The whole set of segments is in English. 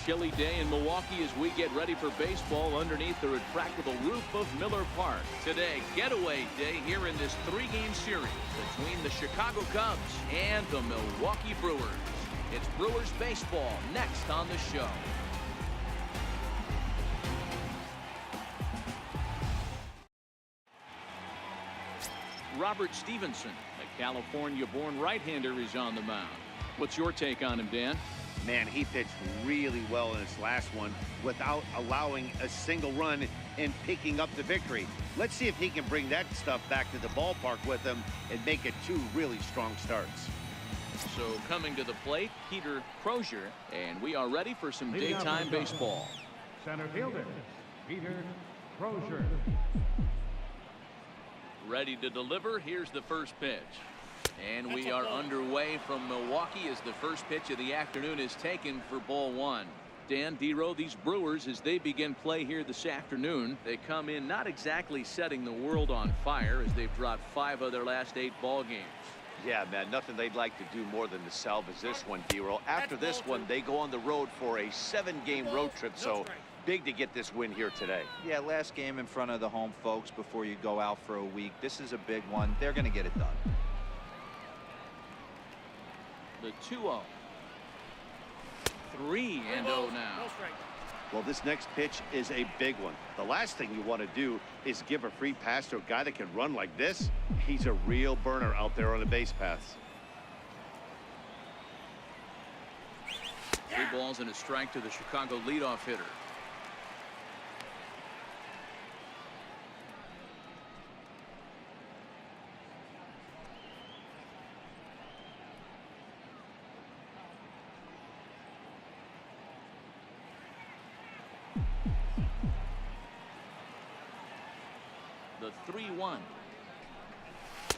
chilly day in Milwaukee as we get ready for baseball underneath the retractable roof of Miller Park. Today, getaway day here in this 3-game series between the Chicago Cubs and the Milwaukee Brewers. It's Brewers baseball next on the show. Robert Stephenson, a California-born right-hander, is on the mound. What's your take on him, Dan? Man, he pitched really well in his last one without allowing a single run and picking up the victory. Let's see if he can bring that stuff back to the ballpark with him and make it 2 really strong starts. So coming to the plate, Peter Crozier, and we are ready for some daytime baseball. Center fielder, Peter Crozier. Ready to deliver. Here's the first pitch. And we are underway from Milwaukee as the first pitch of the afternoon is taken for ball 1. Dan, D-Row, these Brewers, as they begin play here this afternoon, they come in not exactly setting the world on fire as they've dropped 5 of their last 8 ball games. Yeah, man, nothing they'd like to do more than to salvage this one, D-Row. After this one, they go on the road for a 7-game road trip, so big to get this win here today. Yeah, last game in front of the home folks before you go out for a week. This is a big one. They're going to get it done. The 2-0. 3-0 now. Well, this next pitch is a big one. The last thing you want to do is give a free pass to a guy that can run like this. He's a real burner out there on the base paths. 3 balls and a strike to the Chicago leadoff hitter. The 3-1.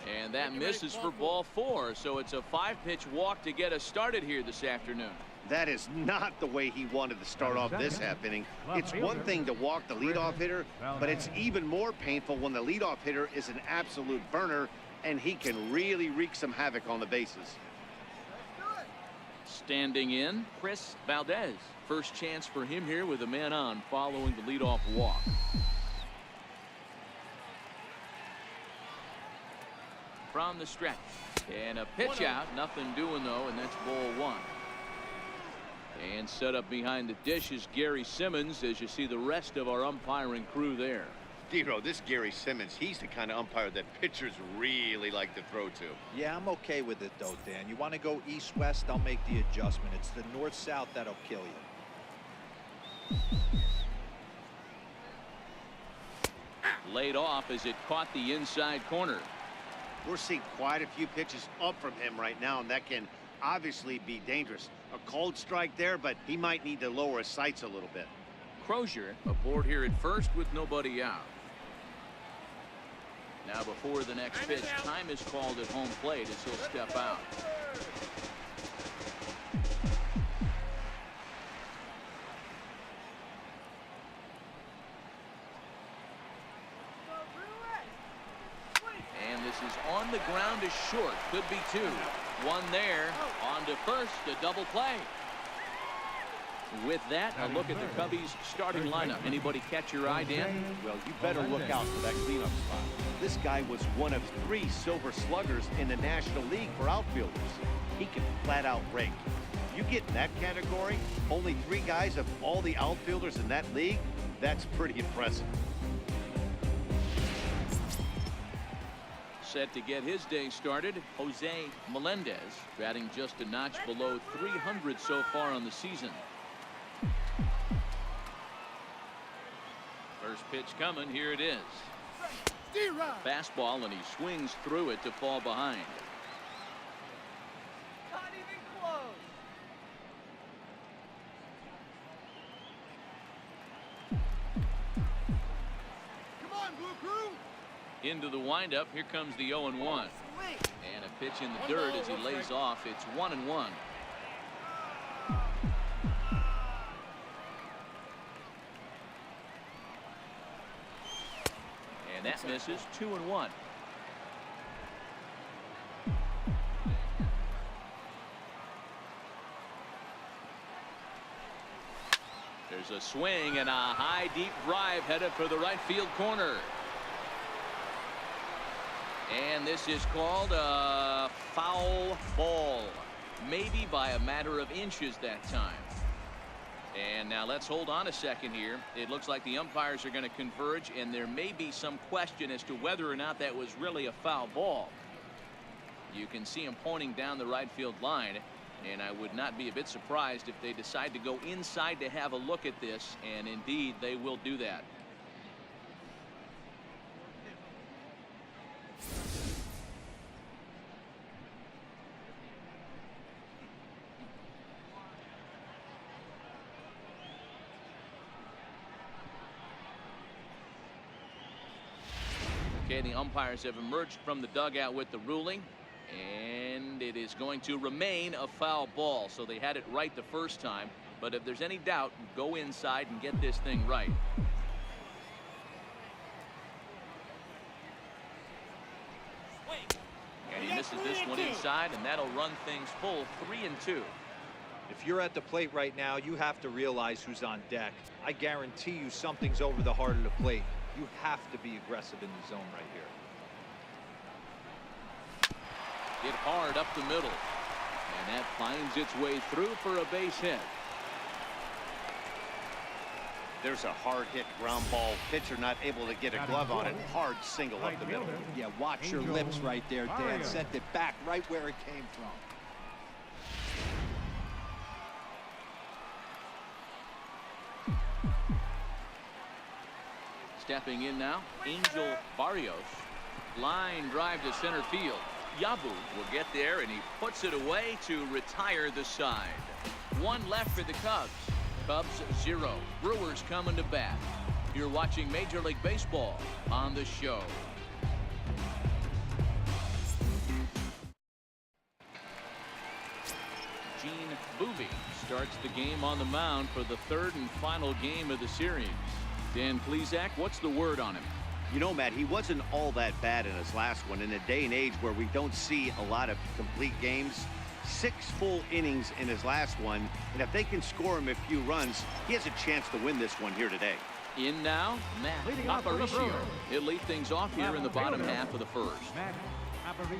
And that misses for ball 4, so it's a 5-pitch walk to get us started here this afternoon. That is not the way he wanted to start off this half inning. It's one thing to walk the leadoff hitter, but it's even more painful when the leadoff hitter is an absolute burner and he can really wreak some havoc on the bases. Standing in, Chris Valdez. First chance for him here with a man on following the leadoff walk. From the stretch, and a pitch out, nothing doing though, and that's ball 1. And set up behind the dish is Gary Simmons, as you see the rest of our umpiring crew there. D-Row, this Gary Simmons, he's the kind of umpire that pitchers really like to throw to. Yeah, I'm okay with it though, Dan. You want to go east-west, I'll make the adjustment. It's the north-south that'll kill you. Laid off as it caught the inside corner. We're seeing quite a few pitches up from him right now, and that can obviously be dangerous. A cold strike there, but he might need to lower his sights a little bit. Crozier aboard here at first with nobody out. Now before the next pitch, time is called at home plate as he'll step out. And this is on the ground is short. Could be 2. 1 there. On to first. A double play. With that, a look at the Cubbies starting lineup. Anybody catch your eye, Dan? Well, you better look out for that cleanup spot. This guy was one of 3 silver sluggers in the National League for outfielders. He can flat out rake. You get in that category, only 3 guys of all the outfielders in that league, that's pretty impressive. Set to get his day started, Jose Melendez, batting just a notch below 300 so far on the season. First pitch coming, here it is. Fastball, and he swings through it to fall behind. Not even close. Come on, Blue Crew. Into the windup, here comes the 0-1. And a pitch in the dirt as he lays off. It's 1-1. And that misses. 2-1. There's a swing and a high deep drive headed for the right field corner. And this is called a foul ball. Maybe by a matter of inches that time. And now let's hold on a second here. It looks like the umpires are going to converge, and there may be some question as to whether or not that was really a foul ball. You can see him pointing down the right field line, and I would not be a bit surprised if they decide to go inside to have a look at this, and indeed they will do that. Okay, the umpires have emerged from the dugout with the ruling, and it is going to remain a foul ball. So they had it right the first time, but if there's any doubt, go inside and get this thing right. And he misses this one inside, and that'll run things full 3-2. If you're at the plate right now, you have to realize who's on deck. I guarantee you something's over the heart of the plate. You have to be aggressive in the zone right here. Hit hard up the middle, and that finds its way through for a base hit. There's a hard hit ground ball. Pitcher not able to get a glove on it. Hard single up the middle. Yeah, watch your lips right there, Dan. Sent it back right where it came from. Stepping in now, Angel Barrios. Line drive to center field. Yabu will get there, and he puts it away to retire the side. One left for the Cubs. Cubs 0. Brewers coming to bat. You're watching Major League Baseball on the show. Gene Boeve starts the game on the mound for the third and final game of the series. Dan Plesac, what's the word on him? You know, Matt, he wasn't all that bad in his last one. In a day and age where we don't see a lot of complete games, 6 full innings in his last one, and if they can score him a few runs, he has a chance to win this one here today. In now, Matt Aparicio. He'll lead things off here in the bottom half of the first. Matt Aparicio.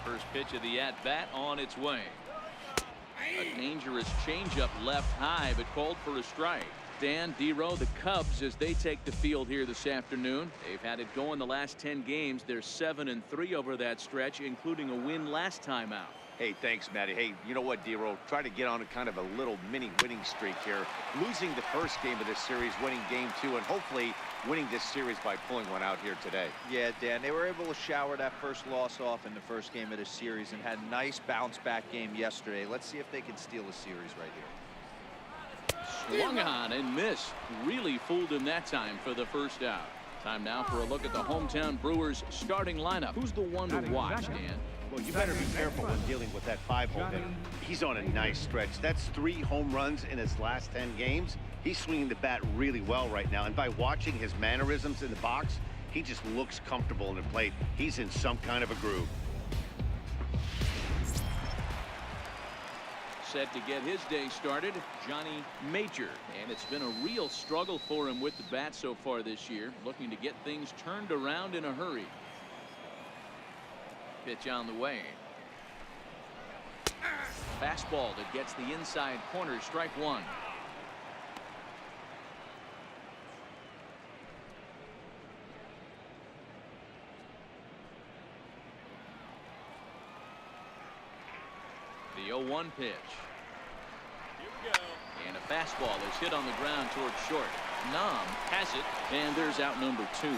First pitch of the at-bat on its way. A dangerous changeup left high, but called for a strike. Dan, D-Row, the Cubs, as they take the field here this afternoon. They've had it going the last 10 games. They're 7-3 over that stretch, including a win last time out. Hey, thanks, Matty. Hey, you know what, D-Row? Try to get on a kind of a little mini winning streak here. Losing the first game of this series, winning game 2, and hopefully winning this series by pulling one out here today. Yeah, Dan, they were able to shower that first loss off in the first game of the series and had a nice bounce-back game yesterday. Let's see if they can steal a series right here. Swung on and missed. Really fooled him that time for the first out. Time now for a look at the hometown Brewers starting lineup. Who's the one to watch, Dan? Well, you better be careful when dealing with that 5-hole hitter. He's on a nice stretch. That's 3 home runs in his last 10 games. He's swinging the bat really well right now. And by watching his mannerisms in the box, he just looks comfortable in the plate. He's in some kind of a groove. Set to get his day started, Johnny Major. And it's been a real struggle for him with the bat so far this year. Looking to get things turned around in a hurry. Pitch on the way. Fastball that gets the inside corner, strike 1. The 0-1 pitch. Here we go. And a fastball that's hit on the ground towards short. Nam has it, and there's out number 2.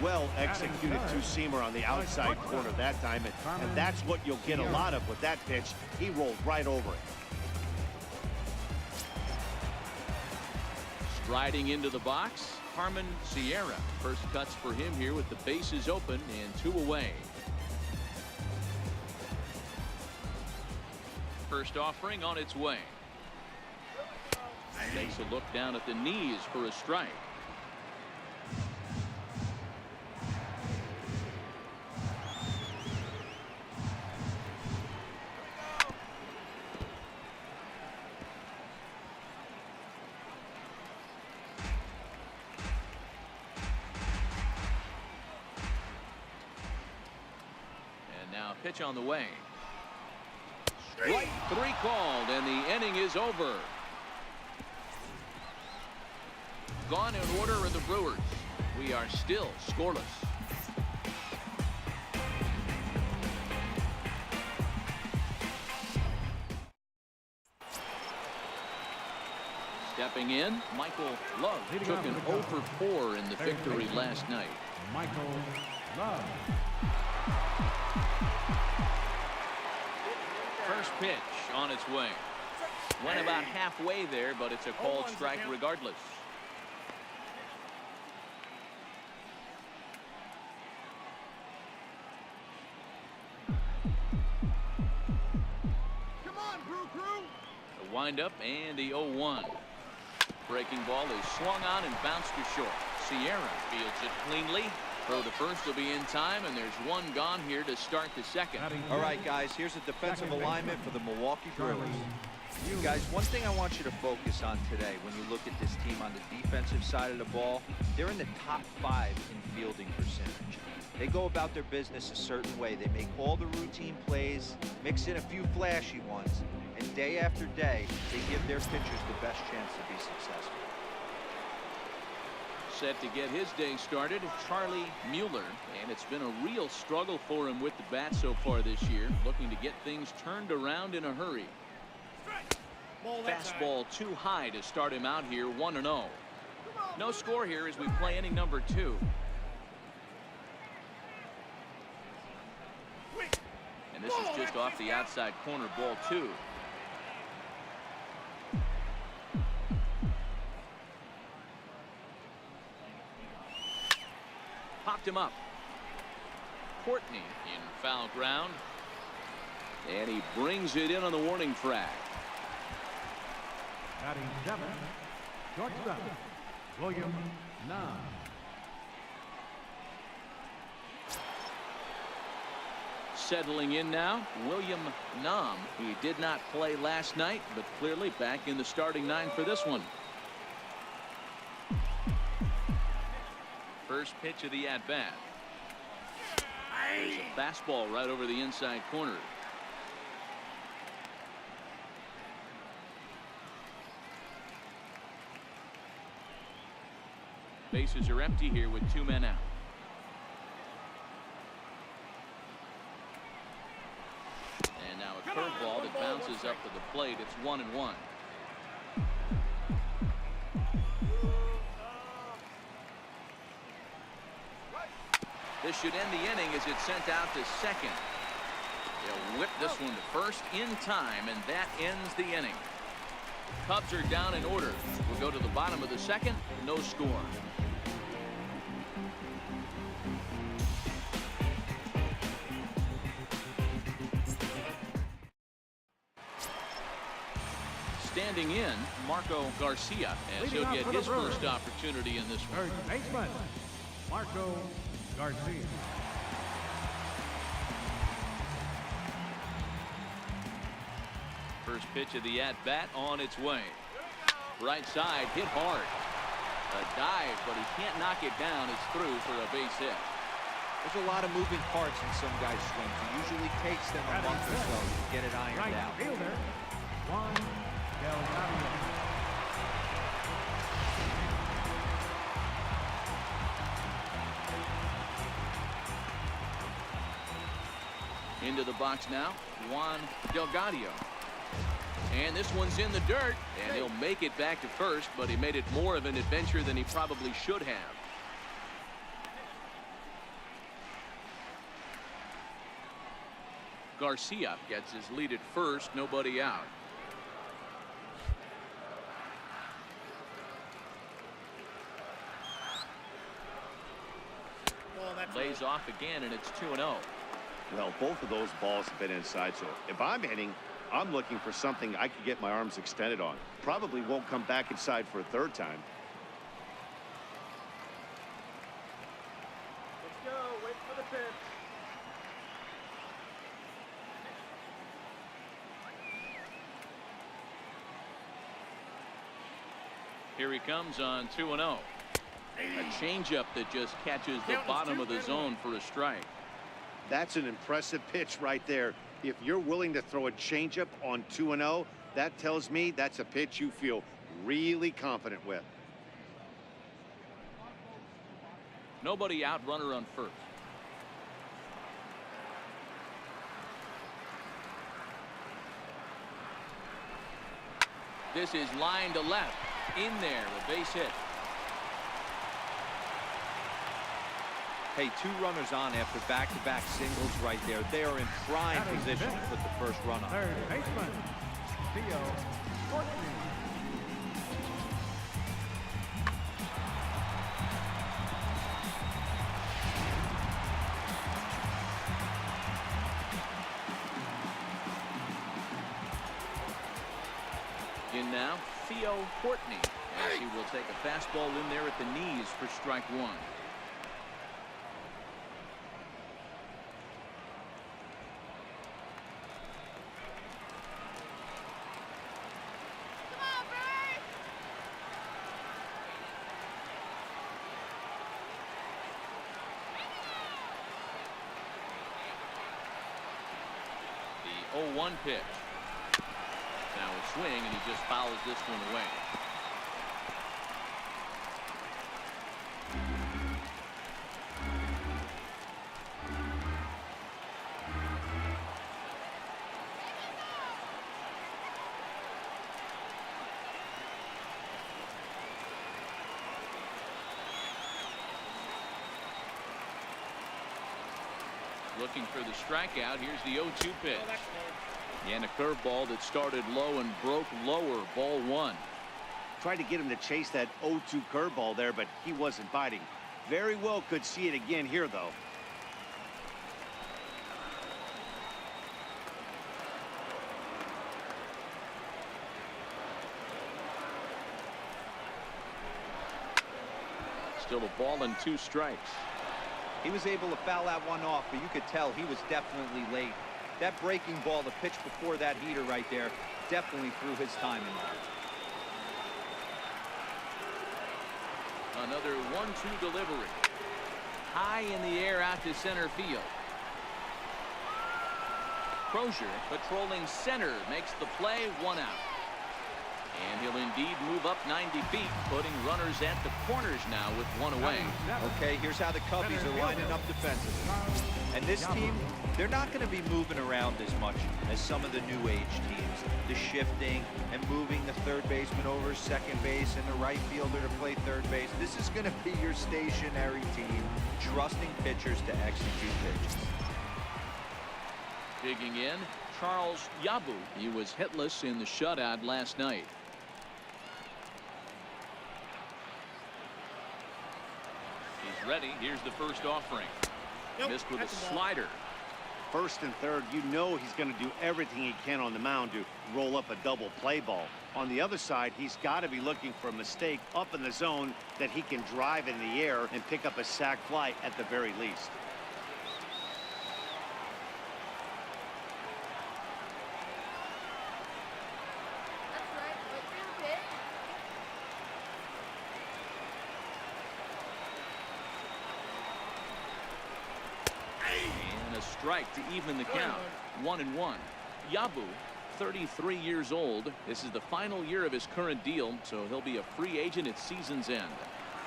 Well executed two-seamer on the outside corner that time, and that's what you'll get a lot of with that pitch. He rolled right over it. Striding into the box, Carmen Sierra. First cuts for him here with the bases open and 2 away. First offering on its way. Takes a look down at the knees for a strike. Now pitch on the way. Strike 3 called, and the inning is over. Gone in order are the Brewers. We are still scoreless. Stepping in, Michael Love took an 0 for 4 in the victory last night. Michael Love. First pitch on its way. Went about halfway there, but it's a called strike regardless. Come on, Brew Crew. The windup and the 0-1. Breaking ball is swung on and bounced to short. Sierra fields it cleanly. Throw to first will be in time, and there's one gone here to start the second. All right, guys, here's a defensive alignment for the Milwaukee Brewers. You guys, one thing I want you to focus on today when you look at this team on the defensive side of the ball, they're in the top 5 in fielding percentage. They go about their business a certain way. They make all the routine plays, mix in a few flashy ones, and day after day, they give their pitchers the best chance to be successful. Set to get his day started, Charlie Mueller, and it's been a real struggle for him with the bat so far this year, looking to get things turned around in a hurry. Fastball too high to start him out here, 1-0. No score here as we play inning number 2. And this is just off the outside corner, ball 2. Popped him up. Courtney in foul ground. And he brings it in on the warning track. Batting 7, shortstop, William Nam. Settling in now, William Nam. He did not play last night, but clearly back in the starting 9 for this one. First pitch of the at-bat. There's a fastball right over the inside corner. Bases are empty here with 2 men out. And now a curveball that bounces up to the plate. It's 1-1. This should end the inning as it's sent out to second. They'll whip this one to first in time, and that ends the inning. Cubs are down in order. We'll go to the bottom of the second. No score. Standing in, Marco Garcia, as he'll get his first opportunity in this one. Third baseman, Marco Garcia. First pitch of the at-bat on its way. Right side, hit hard. A dive, but he can't knock it down. It's through for a base hit. There's a lot of moving parts in some guys' swings. It usually takes them a month or so to get it ironed Right out. fielder, Juan Delgado. Into the box now, Juan Delgado. And this one's in the dirt, and he'll make it back to first, but he made it more of an adventure than he probably should have. Garcia gets his lead at first, nobody out. Lays off again, and it's 2-0. Well, both of those balls have been inside, so if I'm hitting, I'm looking for something I can get my arms extended on. Probably won't come back inside for a third time. Let's go. Wait for the pitch. Here he comes on 2-0. A changeup that just catches the bottom of the zone for a strike. That's an impressive pitch right there. If you're willing to throw a changeup on 2-0, that tells me that's a pitch you feel really confident with. Nobody out, runner on first. This is line to left. In there, a base hit. Hey, 2 runners on after back-to-back singles right there. They are in prime position to put the first run on. Third baseman, Theo Courtney. In now, Theo Courtney, as he will take a fastball in there at the knees for strike 1. The 0-1 pitch. Now a swing, and he just fouls this one away. Looking for the strikeout. Here's the 0-2 pitch. And a curveball that started low and broke lower. Ball 1. Tried to get him to chase that 0-2 curveball there, but he wasn't biting. Very well could see it again here, though. Still a ball and 2 strikes. He was able to foul that one off, but you could tell he was definitely late. That breaking ball, the pitch before that heater right there, definitely threw his timing off. Another 1-2 delivery. High in the air out to center field. Crozier patrolling center makes the play, 1 out. And he'll indeed move up 90 feet, putting runners at the corners now with 1 away. Okay, here's how the Cubbies are lining up defensively. And this team, they're not going to be moving around as much as some of the new age teams. The shifting and moving the third baseman over second base and the right fielder to play third base. This is going to be your stationary team, trusting pitchers to execute pitches. Digging in, Charles Yabu. He was hitless in the shutout last night. He's ready. Here's the first offering. Missed with a slider. First and third, you know he's going to do everything he can on the mound to roll up a double play ball. On the other side, he's got to be looking for a mistake up in the zone that he can drive in the air and pick up a sac fly at the very least. Strike to even the count. 1-1. Yabu, 33 years old. This is the final year of his current deal, so he'll be a free agent at season's end.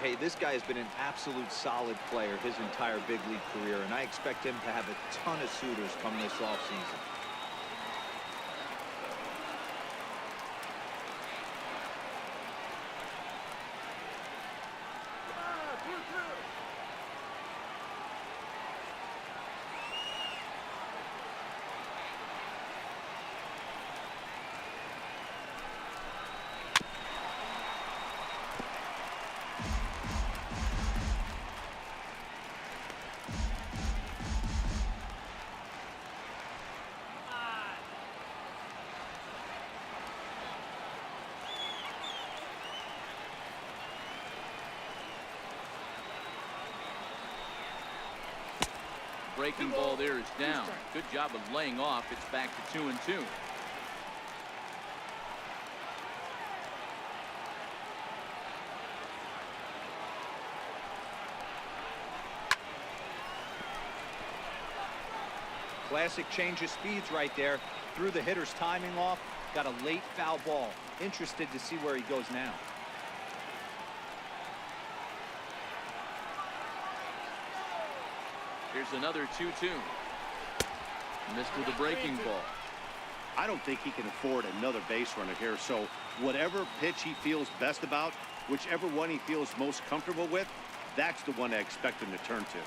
Hey, this guy has been an absolute solid player his entire big league career, and I expect him to have a ton of suitors come this offseason. Breaking ball there is down. Good job of laying off. It's back to 2-2. Classic change of speeds right there. Threw the hitter's timing off. Got a late foul ball. Interested to see where he goes now. Here's another 2-2. Missed with a breaking ball. I don't think he can afford another base runner here, so whatever pitch he feels best about, whichever one he feels most comfortable with, that's the one I expect him to turn to.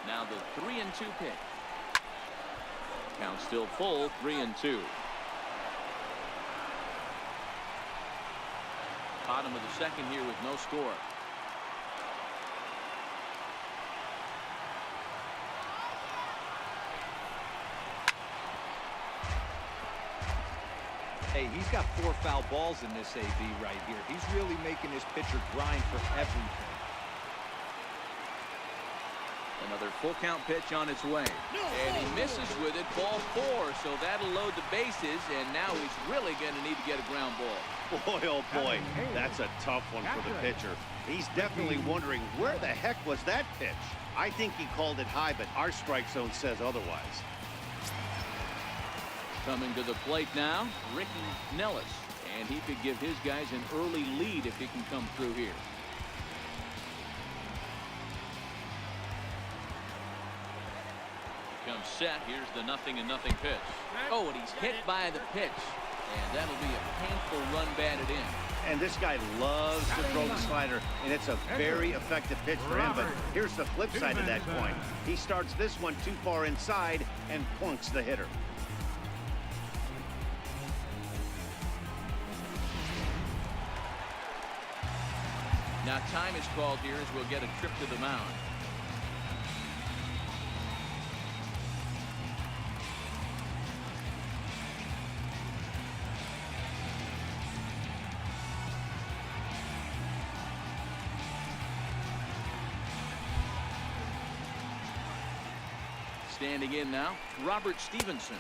Now the 3-2 pitch. Count still full, 3-2. Bottom of the second here with no score. Hey, he's got 4 foul balls in this AV right here. He's really making his pitcher grind for everything. Another full count pitch on its way. And he misses with it, ball 4. So that'll load the bases, and now he's really going to need to get a ground ball. Boy, oh boy, that's a tough one for the pitcher. He's definitely wondering, where the heck was that pitch? I think he called it high, but our strike zone says otherwise. Coming to the plate now, Ricky Nellis. And he could give his guys an early lead if he can come through here. Comes set. Here's the 0-0 pitch. Oh, and he's hit by the pitch. And that'll be a painful run batted in. And this guy loves to throw the slider, and it's a very effective pitch for him. But here's the flip side of that coin. He starts this one too far inside and plunks the hitter. Now time is called here as we'll get a trip to the mound. Standing in now, Robert Stephenson,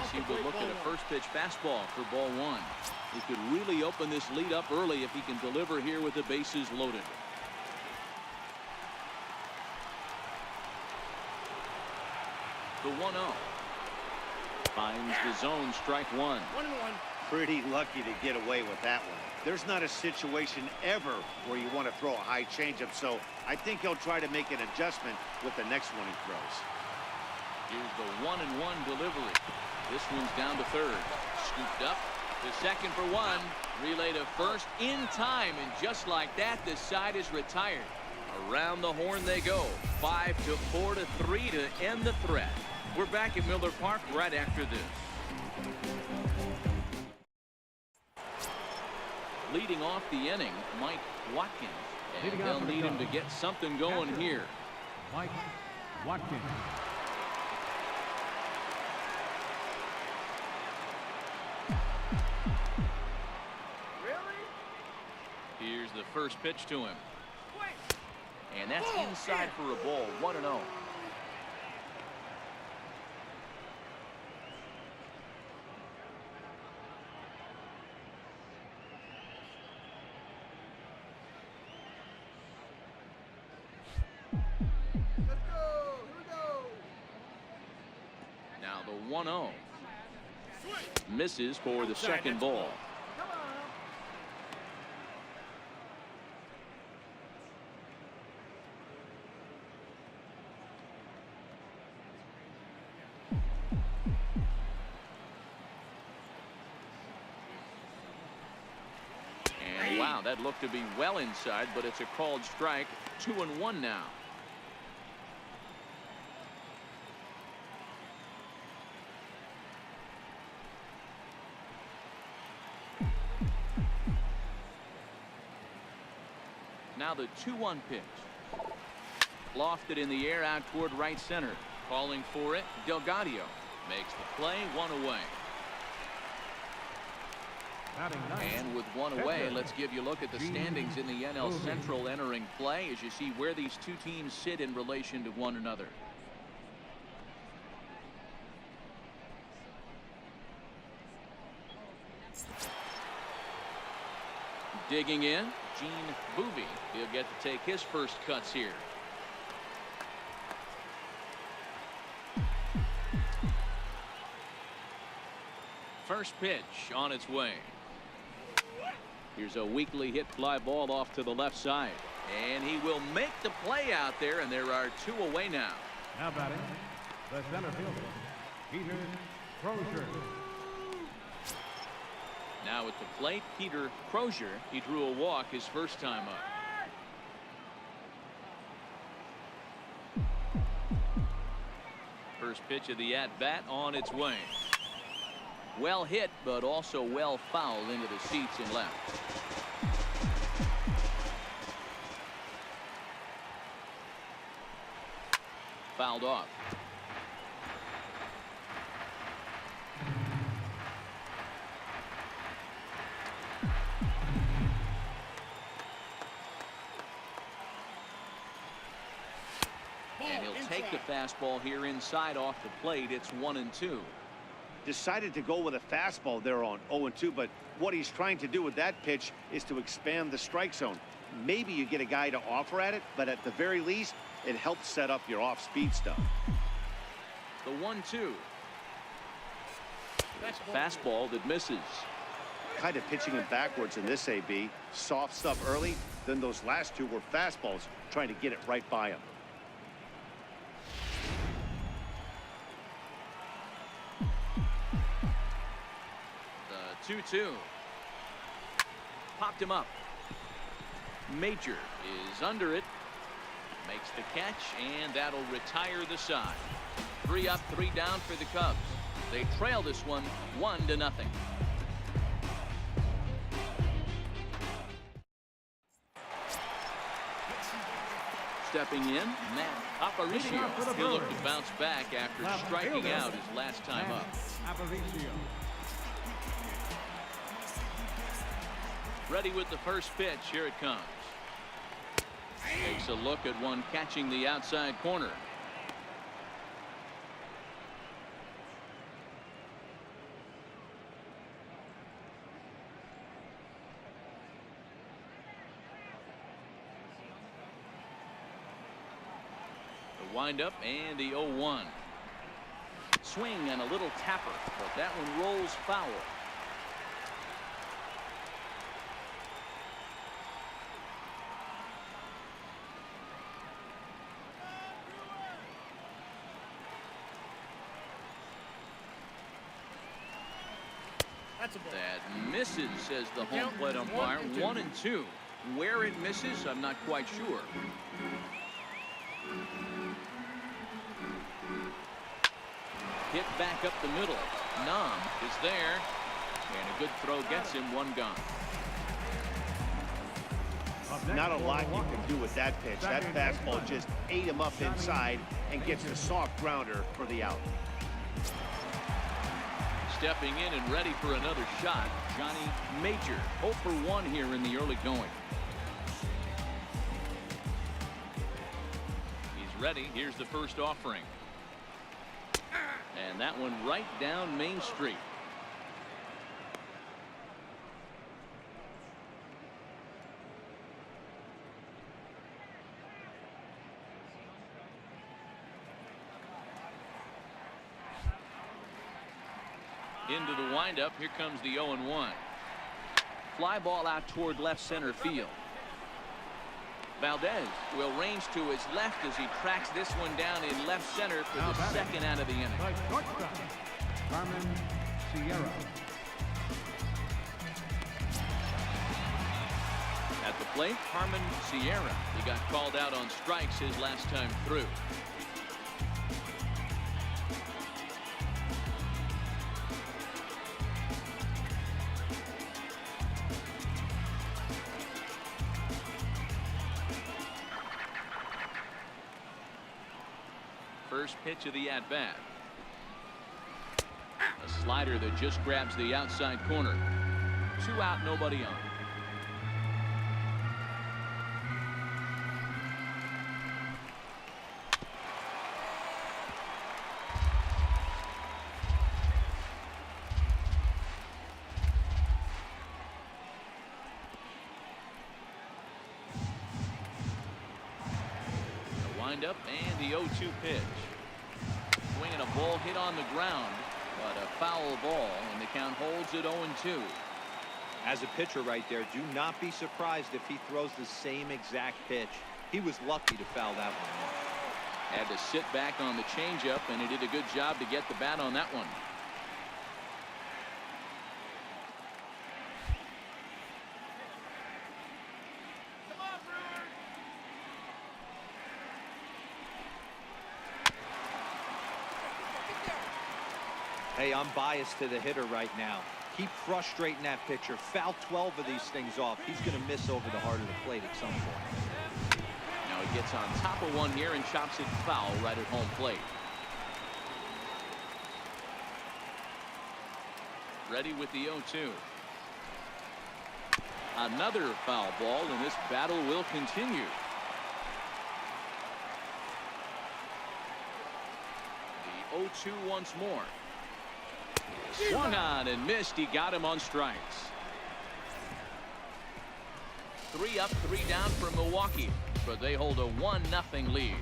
as he will look at a first pitch fastball for ball 1. He could really open this lead up early if he can deliver here with the bases loaded. The 1-0. Finds the zone, strike 1. 1-1. Pretty lucky to get away with that one. There's not a situation ever where you want to throw a high changeup, so I think he'll try to make an adjustment with the next one he throws. Here's the 1-1 delivery. This one's down to third. Scooped up to second for 1. Relay to first in time, and just like that, the side is retired. Around the horn they go. 5-4 to 3 to end the threat. We're back at Miller Park right after this. Leading off the inning, Mike Watkins. And they'll need him to get something going here. Mike Watkins. Here's the first pitch to him. And that's inside for a ball. 1-0. Let's go. Here we go. Now the 1-0. Misses for the second ball. Come on. And wow, that looked to be well inside, but it's a called strike. 2-1 now. Now the 2-1 pitch. Lofted in the air out toward right center. Calling for it, Delgadio. Makes the play, 1 away. And with 1 away, let's give you a look at the standings in the NL Central entering play as you see where these two teams sit in relation to one another. Digging in, Boeve. He'll get to take his first cuts here. First pitch on its way. Here's a weakly hit fly ball off to the left side. And he will make the play out there, and there are 2 away now. Now batting, the center fielder, Peter Crozier. Now at the plate, Peter Crozier. He drew a walk his first time up. First pitch of the at-bat on its way. Well hit, but also well fouled into the seats and left. Fouled off. And he'll take the fastball here inside off the plate. It's 1-2. Decided to go with a fastball there on 0-2, but what he's trying to do with that pitch is to expand the strike zone. Maybe you get a guy to offer at it, but at the very least, it helps set up your off-speed stuff. The 1-2. That's a fastball that misses. Kind of pitching him backwards in this AB. Soft stuff early, then those last 2 were fastballs, trying to get it right by him. The 2-2. Popped him up. Major is under it. Makes the catch, and that'll retire the side. 3 up, 3 down for the Cubs. They trail this one 1-0. Stepping in, Matt Aparicio. He'll look to bounce back after striking out his last time up. Aparicio. Ready with the first pitch. Here it comes. Takes a look at one catching the outside corner. The windup and the 0-1. Swing and a little tapper, but that one rolls foul. That misses, says the home plate umpire. 1-2. Where it misses, I'm not quite sure. Hit back up the middle. Nam is there. And a good throw gets him 1 gone. Not a lot you can do with that pitch. That fastball just ate him up inside and gets the soft grounder for the out. Stepping in and ready for another shot, Johnny Major. 0 for 1 here in the early going. He's ready. Here's the first offering. And that one right down Main Street. Into the windup. Here comes the 0-1. Fly ball out toward left center field. Valdez will range to his left as he tracks this one down in left center for the second out of the inning. The shortstop, Carmen Sierra. At the plate, Carmen Sierra. He got called out on strikes his last time through. First pitch of the at-bat. A slider that just grabs the outside corner. 2 out, nobody on. The windup and the 0-2 pitch. Swinging a ball hit on the ground. But a foul ball, and the count holds at 0-2. As a pitcher right there, do not be surprised if he throws the same exact pitch. He was lucky to foul that one. Had to sit back on the changeup, and he did a good job to get the bat on that one. Hey, I'm biased to the hitter right now. Keep frustrating that pitcher. Foul 12 of these things off. He's going to miss over the heart of the plate at some point. Now he gets on top of one here and chops it foul right at home plate. Ready with the 0-2. Another foul ball, and this battle will continue. The 0-2 once more. Swung on and missed. He got him on strikes. 3 up, 3 down for Milwaukee, but they hold a 1-0 lead.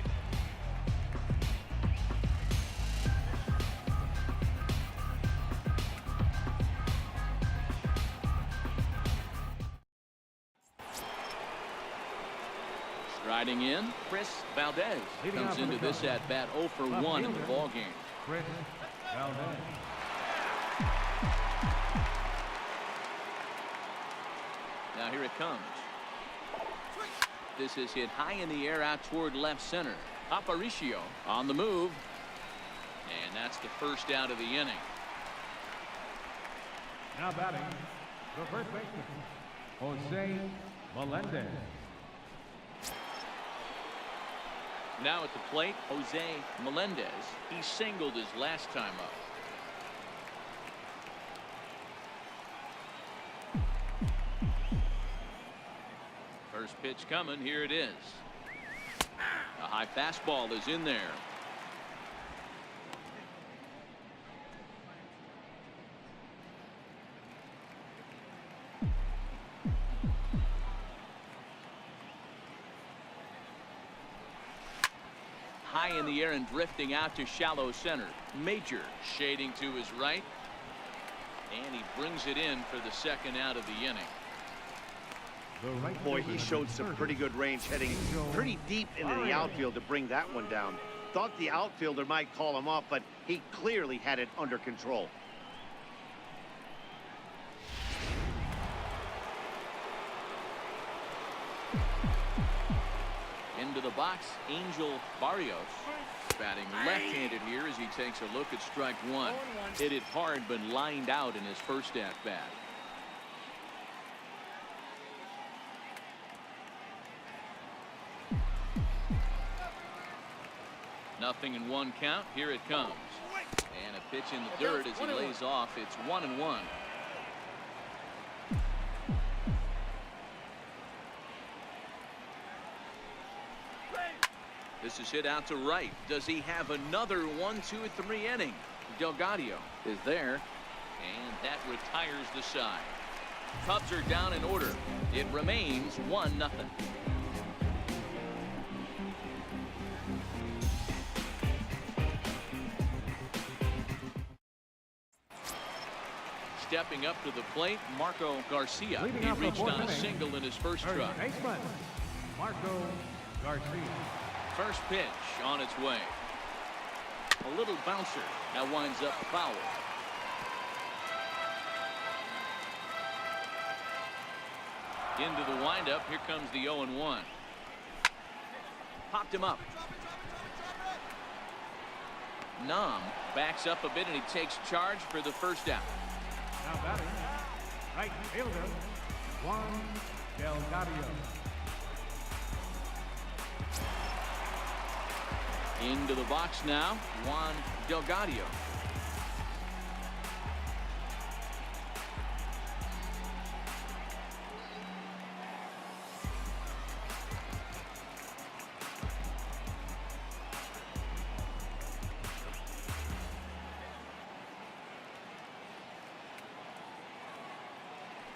Striding in, Chris Valdez comes into this at bat 0 for 1 in the ball game. Chris Valdez. Now here it comes. This is hit high in the air out toward left center. Aparicio on the move. And that's the first out of the inning. Now batting, the first baseman, Jose Melendez. Now at the plate, Jose Melendez. He singled his last time up. First pitch coming. Here it is. A high fastball is in there. High in the air and drifting out to shallow center. Major shading to his right. And he brings it in for the second out of the inning. Boy, he showed some pretty good range heading pretty deep into the outfield to bring that one down. Thought the outfielder might call him up, but he clearly had it under control. Into the box, Angel Barrios. Batting left-handed here as he takes a look at strike one. Hit it hard, but lined out in his first at-bat. Nothing in 1 count. Here it comes. And a pitch in the dirt as he lays off. It's 1-1. This is hit out to right. Does he have another 1, 2, 3 inning? Delgadio is there, and that retires the side. Cubs are down in order. It remains 1-0. Stepping up to the plate, Marco Garcia. He reached on a single in his first try. Baseman, Marco Garcia. First pitch on its way. A little bouncer that winds up foul. Into the windup. Here comes the 0-1. Popped him up. Nam backs up a bit and he takes charge for the first out. Now batting, right fielder, Juan Delgadio. Into the box now, Juan Delgadio.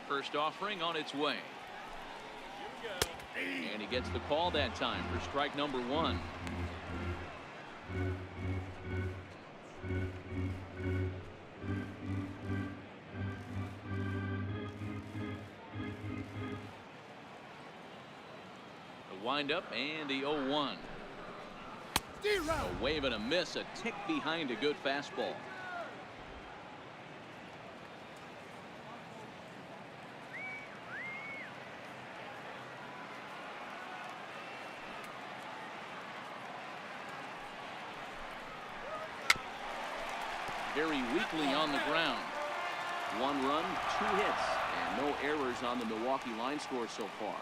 First offering on its way. And he gets the call that time for strike number 1. windup and the 0-1. A wave and a miss, a tick behind a good fastball. Very weakly on the ground. 1 run, 2 hits, and no errors on the Milwaukee line score so far.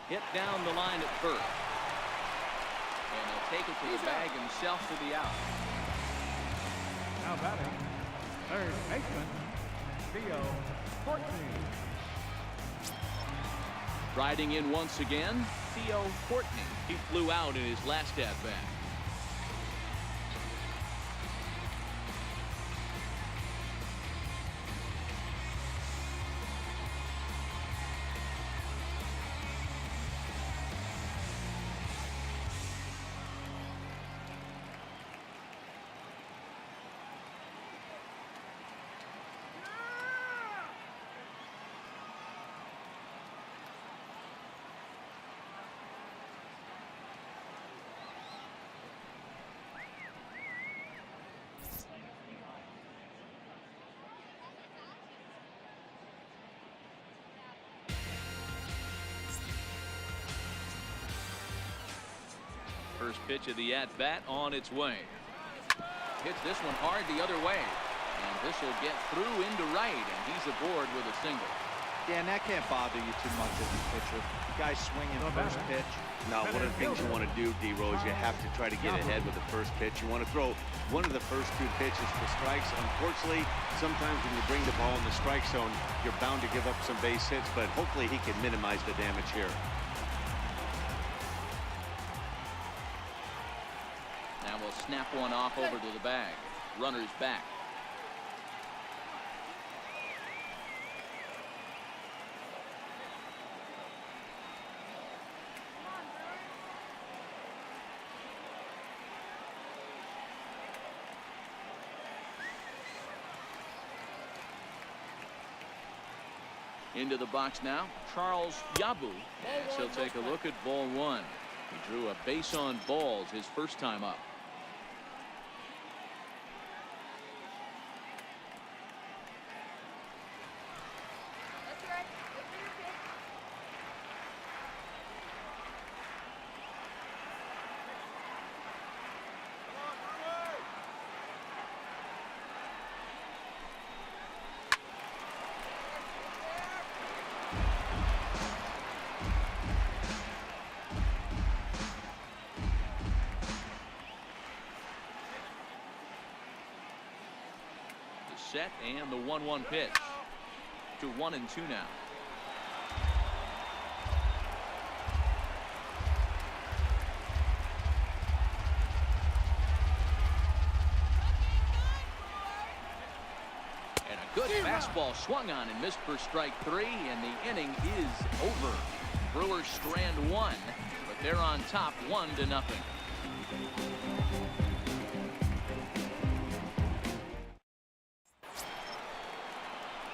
Hit down the line at first. And he'll take it to the bag himself for the out. Now batting, third baseman, Theo Courtney. Riding in once again, Theo Courtney. He flew out in his last at-bat. First pitch of the at-bat on its way. Hits this one hard the other way. And this will get through into right, and he's aboard with a single. Dan, that can't bother you too much as a pitcher. Guys swinging first pitch. Now, one of the things you want to do, D-Row, is you have to try to get ahead with the first pitch. You want to throw one of the first 2 pitches for strikes. Unfortunately, sometimes when you bring the ball in the strike zone, you're bound to give up some base hits, but hopefully he can minimize the damage here. Now we'll snap one off over to the bag. Runner's back. Into the box now, Charles Yabu, as he'll take a look at ball 1. He drew a base on balls his first time up. Set and the 1-1 pitch to 1-2 now. And a good fastball swung on and missed for strike 3, and the inning is over. Brewers strand 1, but they're on top 1-0.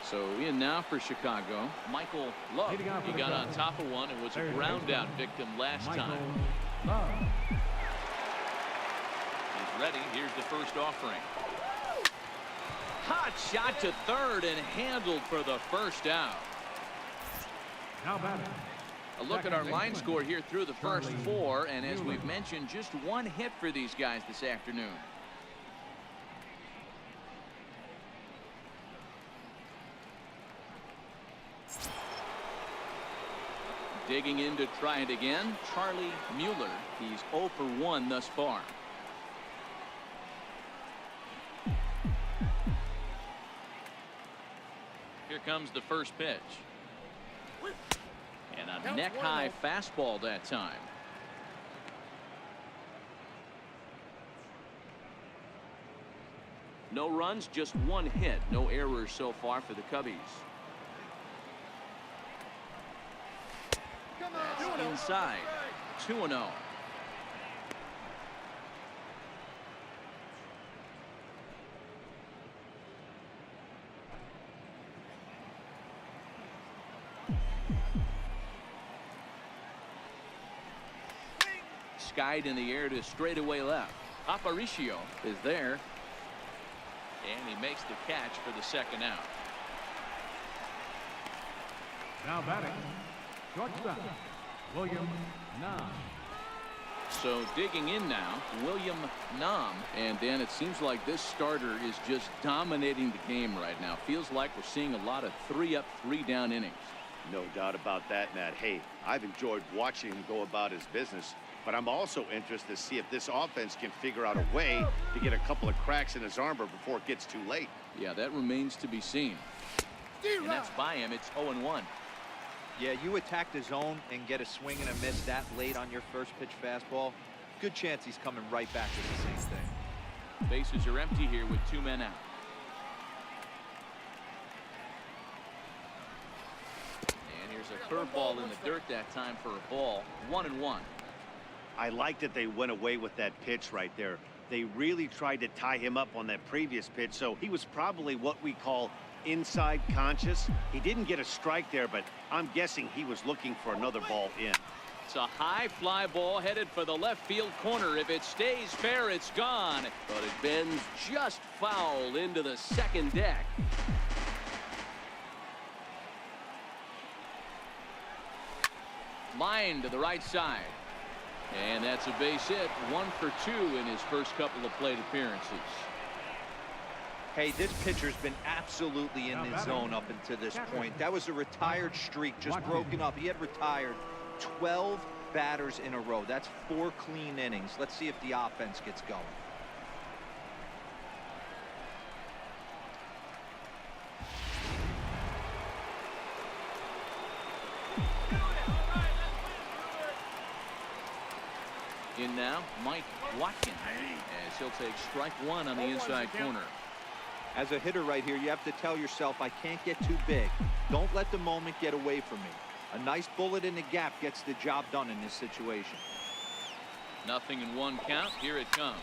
So in now for Chicago, Michael Love. He got on top of one and was a ground out victim last time. He's ready. Here's the first offering. Hot shot to third and handled for the first out. Now batting. A look at our line score here through the first 4, and as we've mentioned, just 1 hit for these guys this afternoon. Digging in to try it again, Charlie Mueller. He's 0 for 1 thus far. Here comes the first pitch. And a neck-high fastball that time. No runs, just one hit. No errors so far for the Cubbies. That's inside. 2-0. Skied in the air to straightaway left. Aparicio is there. And he makes the catch for the second out. Now batting, shortstop, William Nam. So digging in now, William Nam. And Dan, it seems like this starter is just dominating the game right now. Feels like we're seeing a lot of 3-up, 3-down innings. No doubt about that, Matt. Hey, I've enjoyed watching him go about his business, but I'm also interested to see if this offense can figure out a way to get a couple of cracks in his armor before it gets too late. Yeah, that remains to be seen. And that's by him. It's 0-1. Yeah, you attack the zone and get a swing and a miss that late on your first pitch fastball. Good chance he's coming right back with the same thing. Bases are empty here with 2 men out. And here's a curveball in the dirt that time for a ball. 1-1. I like that they went away with that pitch right there. They really tried to tie him up on that previous pitch, so he was probably what we call inside conscious. He didn't get a strike there, but I'm guessing he was looking for another ball in. It's a high fly ball headed for the left field corner. If it stays fair, it's gone. But it bends just foul into the second deck. Line to the right side. And that's a base hit. 1 for 2 in his first couple of plate appearances. Hey, this pitcher's been absolutely in his zone up until this point. That was a retired streak, just broken up. He had retired 12 batters in a row. That's 4 clean innings. Let's see if the offense gets going. In now, Mike Watkins, as he'll take strike 1 on the inside corner. As a hitter right here, you have to tell yourself, I can't get too big. Don't let the moment get away from me. A nice bullet in the gap gets the job done in this situation. 0-1 count. Here it comes.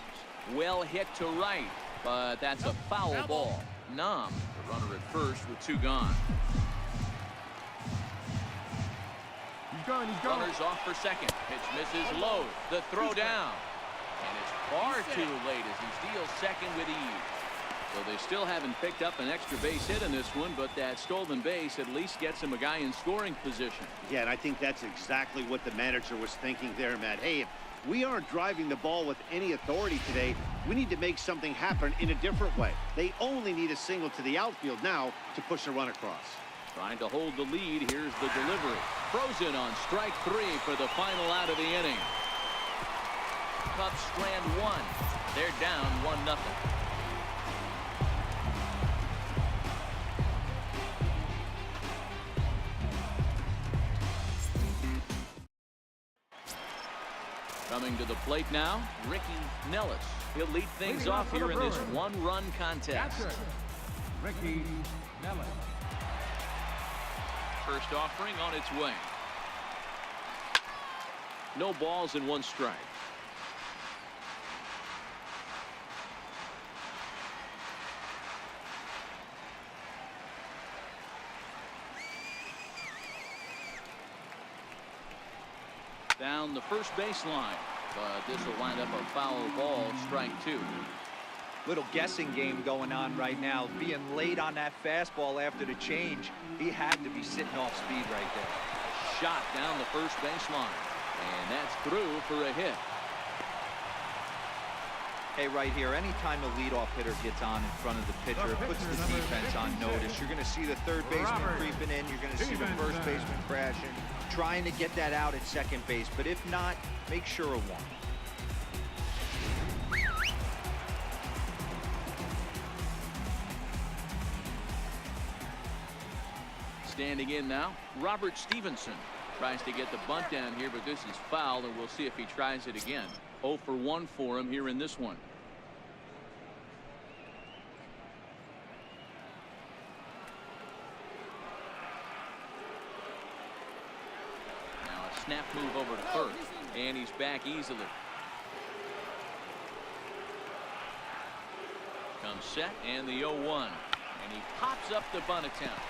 Well hit to right, but that's a foul ball. Nam, the runner at first with 2 gone. He's going. Runners off for second. Pitch misses low. The throw down. And it's far too late as he steals second with ease. So they still haven't picked up an extra base hit in this one, but that stolen base at least gets him a guy in scoring position. Yeah, and I think that's exactly what the manager was thinking there, Matt. Hey, if we aren't driving the ball with any authority today, we need to make something happen in a different way. They only need a single to the outfield now to push a run across. Trying to hold the lead. Here's the delivery. Frozen on strike 3 for the final out of the inning. Cubs strand 1. They're down 1-0. Coming to the plate now, Ricky Nellis. He'll lead things off here in this 1-run contest. Ricky Nellis. First offering on its way. No balls and 1 strike. Down the first baseline, but this will wind up a foul ball, strike 2. Little guessing game going on right now. Being late on that fastball after the change, he had to be sitting off speed right there. Shot down the first baseline, and that's through for a hit. Hey, right here, anytime a leadoff hitter gets on in front of the pitcher, it puts the defense on notice. You're going to see the third baseman creeping in. You're going to see the first baseman crashing, trying to get that out at second base. But if not, make sure of 1. Standing in now, Robert Stephenson tries to get the bunt down here, but this is foul, and we'll see if he tries it again. 0 for 1 for him here in this one. snap move over to first. And he's back easily. Comes set and the 0-1. And he pops up the bunt attempt.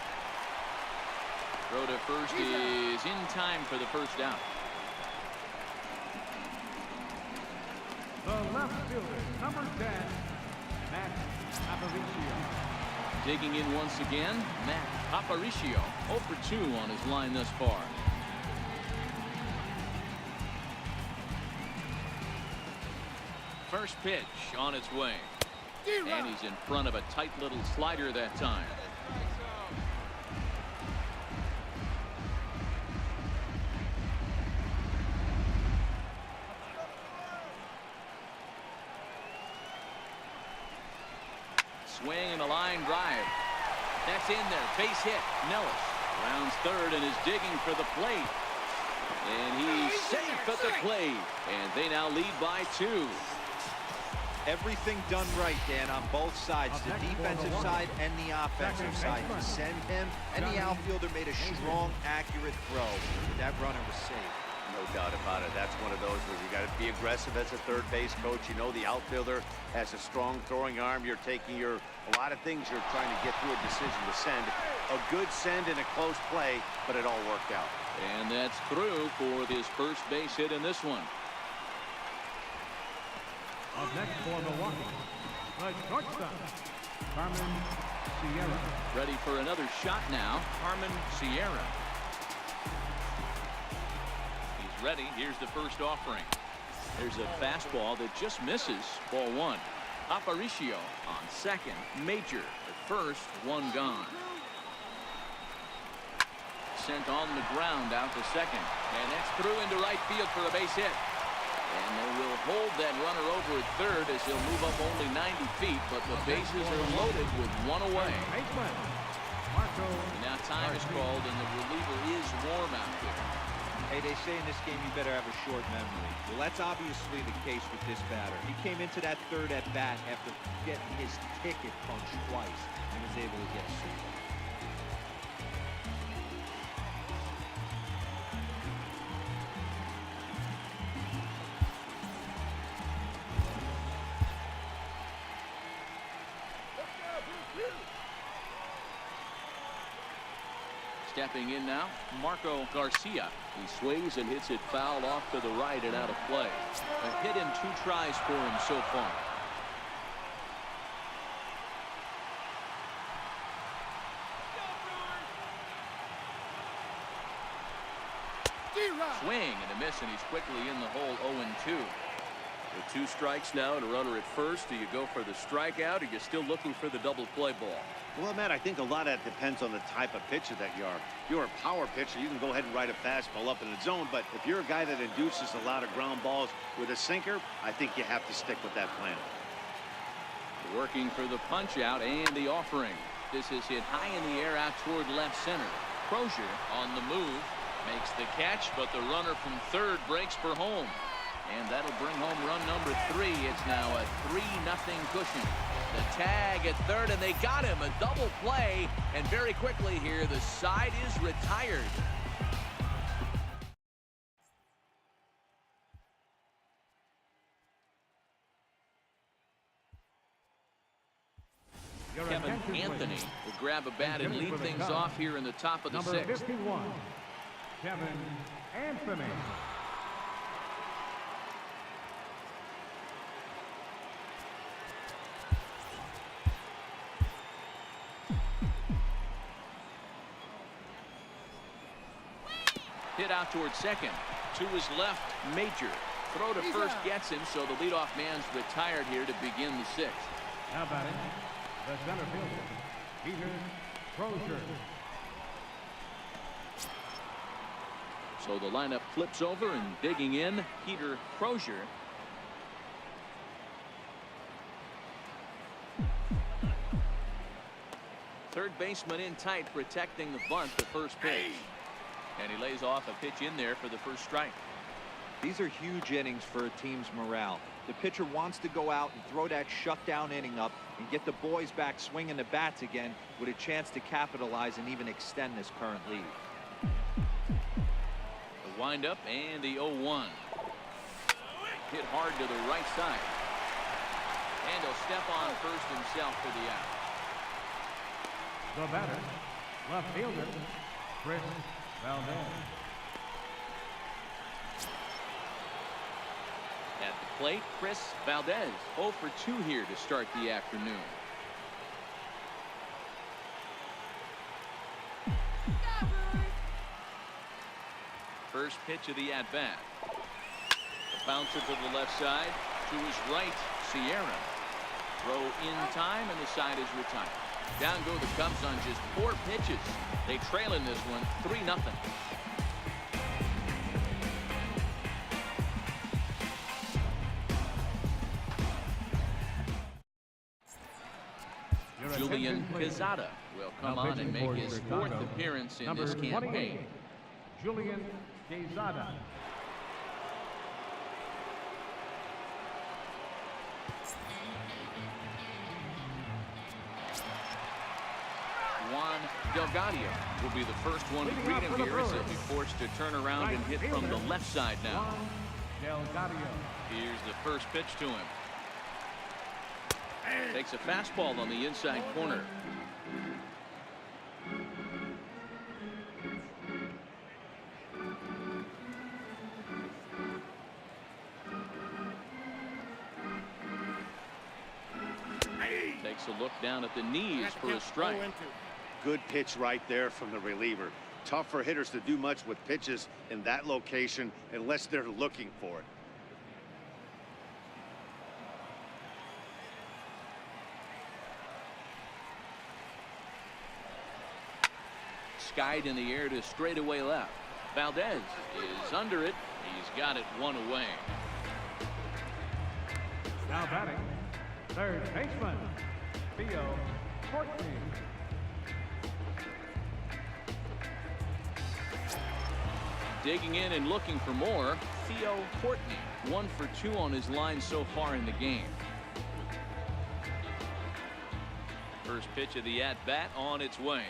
Throw to first is in time for the first out. The left fielder, number 10, Matt Aparicio. Digging in once again, Matt Aparicio, 0 for 2 on his line thus far. First pitch on its way. And he's in front of a tight little slider that time. Swing and a line drive. That's in there. Base hit. Nellis rounds third and is digging for the plate. And he's safe at the plate. And they now lead by 2. Everything done right, Dan, on both sides, the defensive side and the offensive side. To send him, and the outfielder made a strong, accurate throw. That runner was safe. No doubt about it. That's one of those where you got to be aggressive as a third base coach. You know the outfielder has a strong throwing arm. You're taking a lot of things you're trying to get through a decision to send. A good send in a close play, but it all worked out. And that's through for his first base hit in this one. Up next for Milwaukee, the shortstop, Carmen Sierra. Ready for another shot now, Carmen Sierra. He's ready. Here's the first offering. There's a fastball that just misses. Ball 1. Aparicio on second. Major at first. 1 gone. Sent on the ground out to second. And that's through into right field for a base hit. And they will hold that runner over at third as he'll move up only 90 feet, but the bases are loaded with 1 away. And now time is called, and the reliever is warm out there. Hey, they say in this game you better have a short memory. Well, that's obviously the case with this batter. He came into that third at bat after getting his ticket punched twice and was able to get super. Stepping in now, Marco Garcia. He swings and hits it foul off to the right and out of play. A hit in 2 tries for him so far. Swing and a miss, and he's quickly in the hole. 0-2. With 2 strikes now and a runner at first. Do you go for the strikeout, or are you still looking for the double play ball? Well, Matt, I think a lot of that depends on the type of pitcher that you are. If you're a power pitcher, you can go ahead and ride a fastball up in the zone. But if you're a guy that induces a lot of ground balls with a sinker, I think you have to stick with that plan. Working for the punch out and the offering. This is hit high in the air out toward left center. Crozier on the move. Makes the catch, but the runner from third breaks for home. And that'll bring home run number 3. It's now a 3-0 cushion. The tag at third, and they got him. A double play, and very quickly here, the side is retired. Kevin Anthony will grab a bat and lead things off here in the top of the 6th. Number 51, Kevin Anthony. Hit out towards second. To his left, Major. Throw to first gets him, so the leadoff man's retired here to begin the 6th. Now batting, the center fielder, Peter Crozier. So the lineup flips over, and digging in, Peter Crozier. Third baseman in tight, protecting the bunt, the first pitch. And he lays off a pitch in there for the first strike. These are huge innings for a team's morale. The pitcher wants to go out and throw that shutdown inning up and get the boys back swinging the bats again with a chance to capitalize and even extend this current lead. windup and the 0-1. Hit hard to the right side. And he'll step on first himself for the out. The batter, left fielder, Chris Valdez. At the plate, Chris Valdez, 0 for 2 here to start the afternoon. First pitch of the at-bat. The bouncer to the left side. To his right, Sierra. Throw in time, and the side is retired. Down go the Cubs on just 4 pitches. They trail in this one 3-0. Julian Quezada will come on and make his 4th appearance in this campaign. Julian Quezada. Juan Delgadio will be the first one to greet him here as he'll be forced to turn around and hit from the left side now. Juan Delgadio. Here's the first pitch to him. Takes a fastball on the inside corner. Takes a look down at the knees for a strike. Good pitch right there from the reliever. Tough for hitters to do much with pitches in that location unless they're looking for it. Skied in the air to straightaway left. Valdez is under it. He's got it 1 away. Now batting, third baseman, Theo Courtney. Digging in and looking for more, Theo Courtney, 1 for 2 on his line so far in the game. First pitch of the at-bat on its way.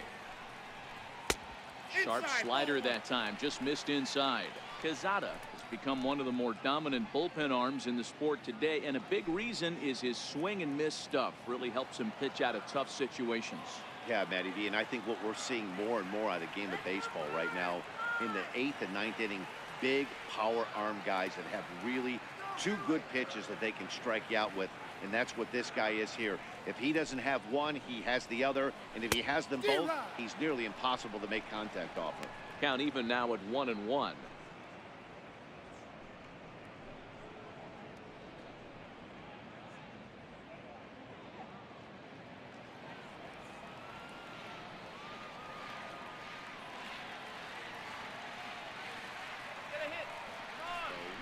Sharp slider that time, just missed inside. Quezada has become one of the more dominant bullpen arms in the sport today, and a big reason is his swing and miss stuff. Really helps him pitch out of tough situations. Yeah, Matty V, and I think what we're seeing more and more out of the game of baseball right now in the 8th and 9th inning, big power arm guys that have really 2 good pitches that they can strike you out with, and that's what this guy is here. If he doesn't have one, he has the other, and if he has them both, he's nearly impossible to make contact off of. Count even now at 1-1.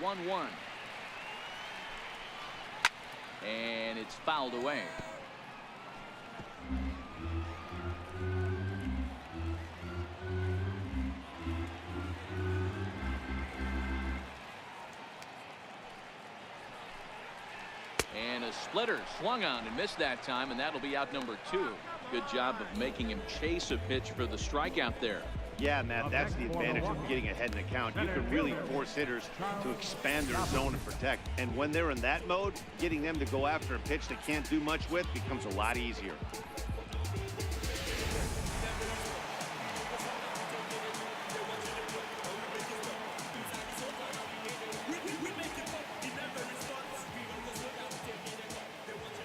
So 1-1. And it's fouled away. And a splitter swung on and missed that time, and that'll be out number 2. Good job of making him chase a pitch for the strikeout there. Yeah, Matt, that's the advantage of getting ahead in the count. You can really force hitters to expand their zone and protect. And when they're in that mode, getting them to go after a pitch they can't do much with becomes a lot easier.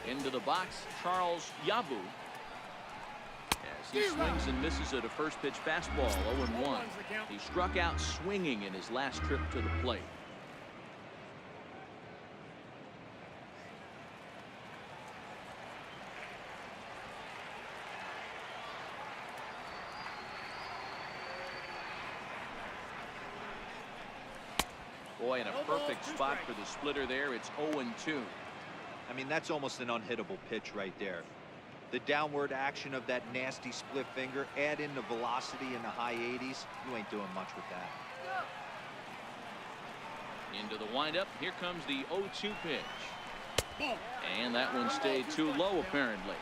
Into the box, Charles Yabu. As he swings and misses at a first pitch fastball, 0-1. He struck out swinging in his last trip to the plate. Boy, in a perfect spot for the splitter there. It's 0-2. I mean, that's almost an unhittable pitch right there. The downward action of that nasty split finger, add in the velocity in the high 80s, you ain't doing much with that. Into the windup. Here comes the 0-2 pitch. And that one stayed too low, apparently.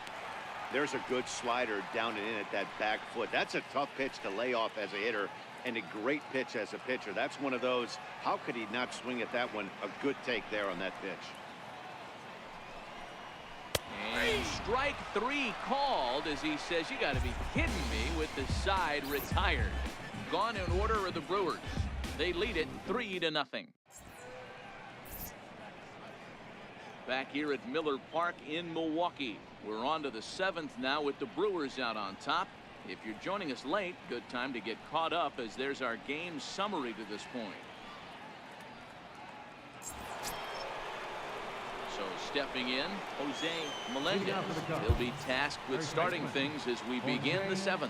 There's a good slider down and in at that back foot. That's a tough pitch to lay off as a hitter and a great pitch as a pitcher. That's one of those, how could he not swing at that one? A good take there on that pitch. And strike 3 called as he says, you got to be kidding me, with the side retired. Gone in order are the Brewers. They lead it 3-0. Back here at Miller Park in Milwaukee. We're on to the 7th now with the Brewers out on top. If you're joining us late, good time to get caught up as there's our game summary to this point. So stepping in, Jose Melendez. He'll be tasked with starting things as we begin the 7th.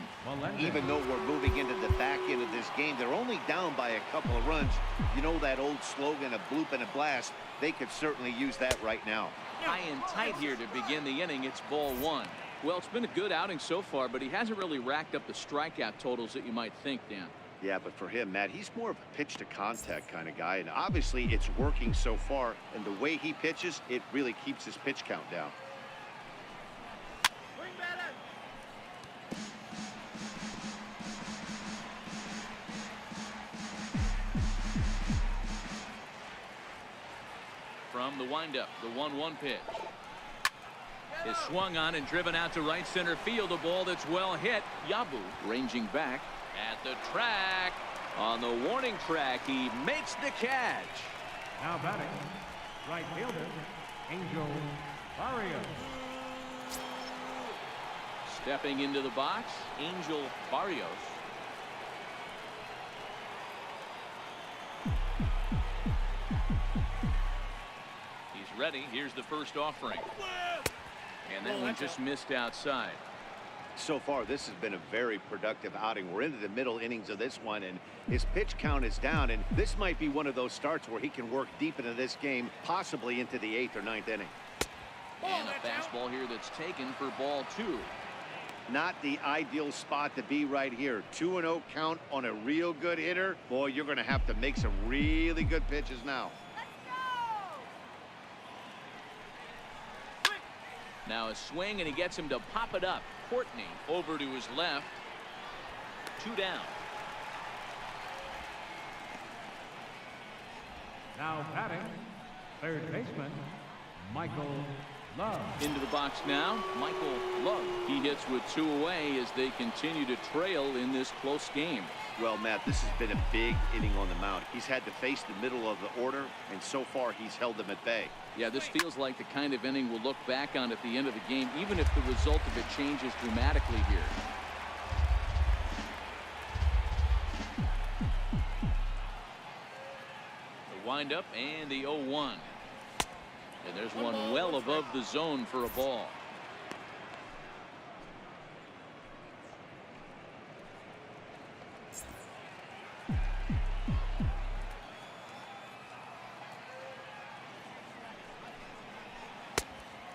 Even though we're moving into the back end of this game, they're only down by a couple of runs. You know that old slogan, a bloop and a blast? They could certainly use that right now. High and tight here to begin the inning. It's ball 1. Well, it's been a good outing so far, but he hasn't really racked up the strikeout totals that you might think, Dan. Yeah, but for him, Matt, he's more of a pitch to contact kind of guy, and obviously it's working so far, and the way he pitches, it really keeps his pitch count down. Swing batter. From the windup, the 1-1 pitch is swung on and driven out to right center field. A ball that's well hit. Yabu ranging back at the track. On the warning track, he makes the catch. Now batting, right fielder, Angel Barrios. Stepping into the box, Angel Barrios. He's ready. Here's the first offering. And that one just missed outside. So far, this has been a very productive outing. We're into the middle innings of this one, and his pitch count is down, and this might be one of those starts where he can work deep into this game, possibly into the 8th or 9th inning. And a fastball here that's taken for ball 2. Not the ideal spot to be right here. 2-0 count on a real good hitter. Boy, you're going to have to make some really good pitches now. Now a swing, and he gets him to pop it up. Courtney over to his left. 2 down. Now batting, third baseman, Michael Love. Into the box now, Michael Love. He hits with 2 away as they continue to trail in this close game. Well, Matt, this has been a big inning on the mound. He's had to face the middle of the order, and so far he's held them at bay. Yeah, this feels like the kind of inning we'll look back on at the end of the game, even if the result of it changes dramatically here. The windup and the 0-1. And there's one well above the zone for a ball.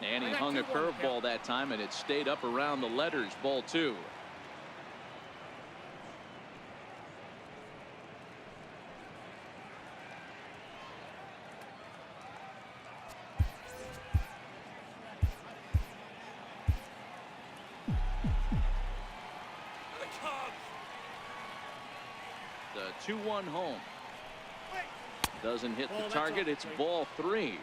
And he hung a curveball that time, and it stayed up around the letters. Ball 2. The 2-1 home. Doesn't hit the target. It's ball 3.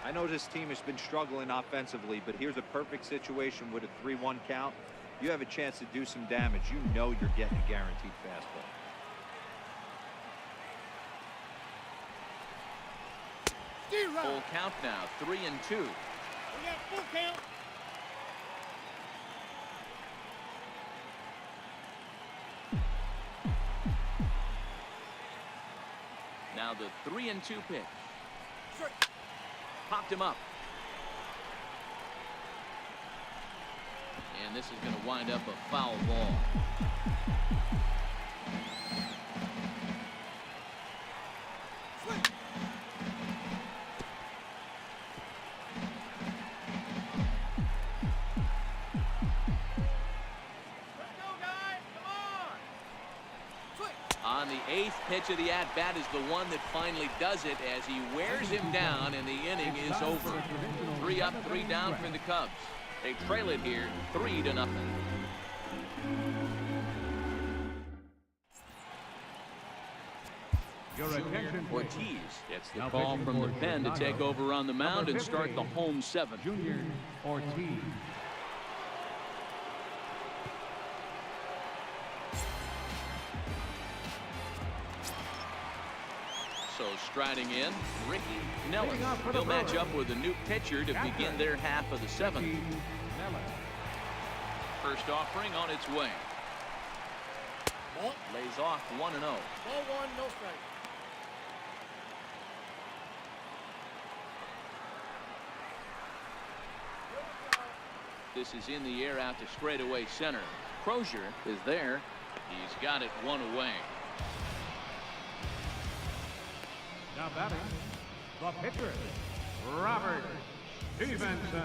I know this team has been struggling offensively, but here's a perfect situation with a 3-1 count. You have a chance to do some damage. You know you're getting a guaranteed fastball. Full count now, 3-2. We got full count. Now the 3-2 pitch. Popped him up. And this is going to wind up a foul ball. On the 8th pitch of the at-bat is the one that finally does it as he wears him down, and the inning is over. 3 up, 3 down for the Cubs. They trail it here 3-0. Your attention, please. Ortiz gets the Now call pitching from the for pen to Chicago, take over on the mound number and start the 50, home 7. Junior Ortiz. So striding in, Ricky Nellis. Leading off for the He'll match Brewers, up with a new pitcher to Catcher, begin their half of the 7th. Ricky Nellis. First offering on its way. Ball. Lays off 1-0. Ball 1, no strike. This is in the air out to straightaway center. Crozier is there. He's got it 1 away. Now batting, the pitcher, Robert Stephenson.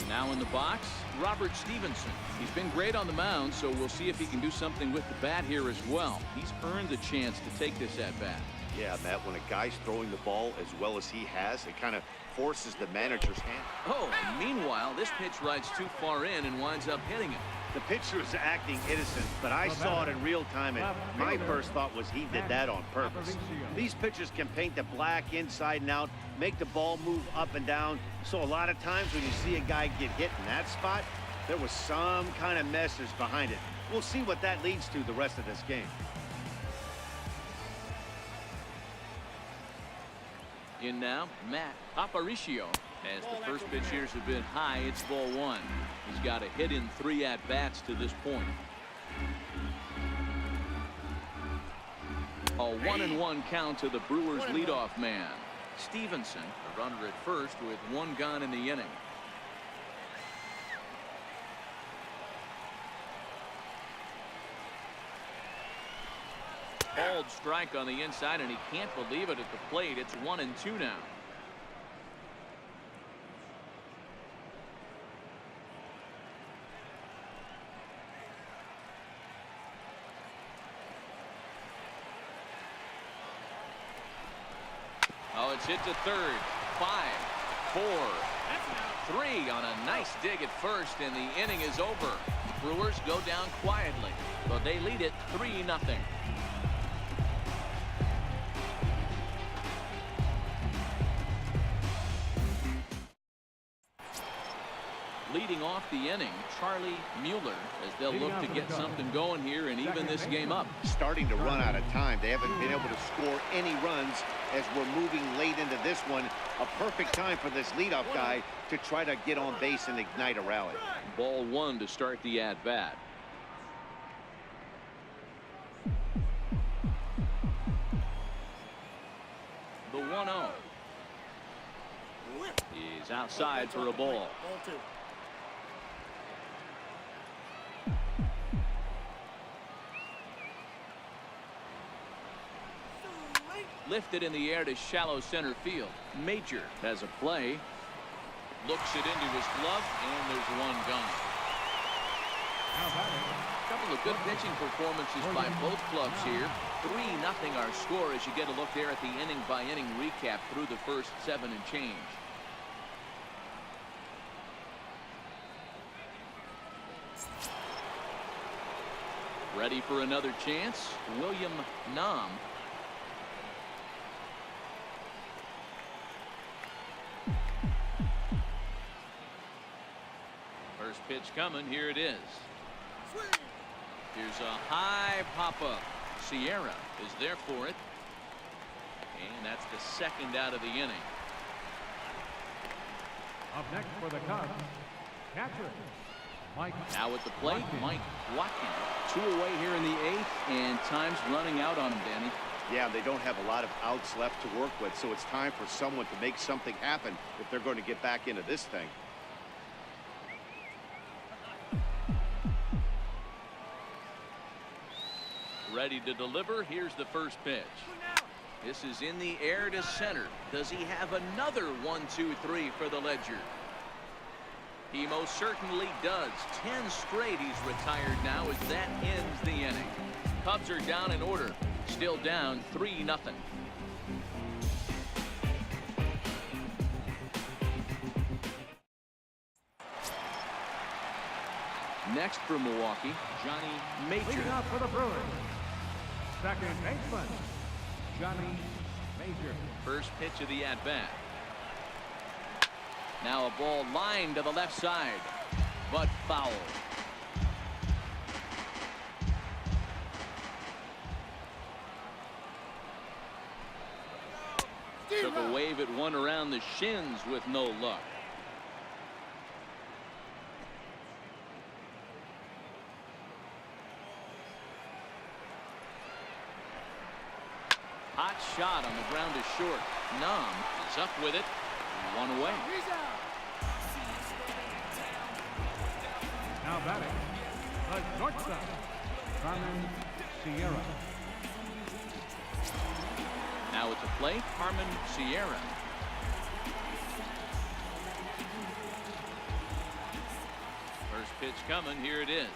Now in the box, Robert Stephenson. He's been great on the mound, so we'll see if he can do something with the bat here as well. He's earned the chance to take this at bat. Yeah, Matt, when a guy's throwing the ball as well as he has, it kind of forces the manager's hand. Oh, and meanwhile, this pitch rides too far in and winds up hitting him. The pitcher is acting innocent, but I saw it in real time, and my first thought was he did that on purpose. These pitchers can paint the black inside and out, make the ball move up and down, so a lot of times when you see a guy get hit in that spot, there was some kind of message behind it. We'll see what that leads to the rest of this game. In now, Matt Aparicio. As the first pitch here has been high, it's ball 1. He's got a hit in 3 at-bats to this point. A 1-1 count to the Brewers leadoff man. Stephenson, a runner at first with 1 gone in the inning. Bald strike on the inside, and he can't believe it at the plate. It's 1-2 now. Oh, it's hit to third. 5, 4, 3 on a nice dig at first, and the inning is over. Brewers go down quietly, but they lead it 3-0. Leading off the inning, Charlie Mueller, as they'll look to get something going here and even this game up. Starting to run out of time. They haven't been able to score any runs as we're moving late into this one. A perfect time for this leadoff guy to try to get on base and ignite a rally. Ball 1 to start the at-bat. The 1-0. He's outside for a ball. Ball 2. Lifted in the air to shallow center field. Major has a play. Looks it into his glove, and there's 1 gone. A couple of good pitching performances by both clubs here. 3-0 our score as you get a look there at the inning-by-inning recap through the first 7 and change. Ready for another chance? William Nam. First pitch coming. Here it is. Here's a high pop-up. Sierra is there for it. And that's the 2nd out of the inning. Up next for the Cubs, catcher, Mike. Now at the plate, Watkins. Mike Watkins. 2 away here in the 8th, and time's running out on him, Danny. Yeah, they don't have a lot of outs left to work with, so it's time for someone to make something happen if they're going to get back into this thing. Ready to deliver. Here's the first pitch. This is in the air to center. Does he have another 1-2-3 for the Ledger? He most certainly does. 10 straight he's retired now as that ends the inning. Cubs are down in order. Still down 3-0. Next for Milwaukee, Johnny Major. Leading off for the Brewers, second baseman, Johnny Major. First pitch of the at-bat. Now a ball lined to the left side, but foul. Took a wave at one around the shins with no luck. Hot shot on the ground is short. Nom is up with it. One away. Now batting, the shortstop, Carmen Sierra. Now at the plate, Carmen Sierra. First pitch coming. Here it is.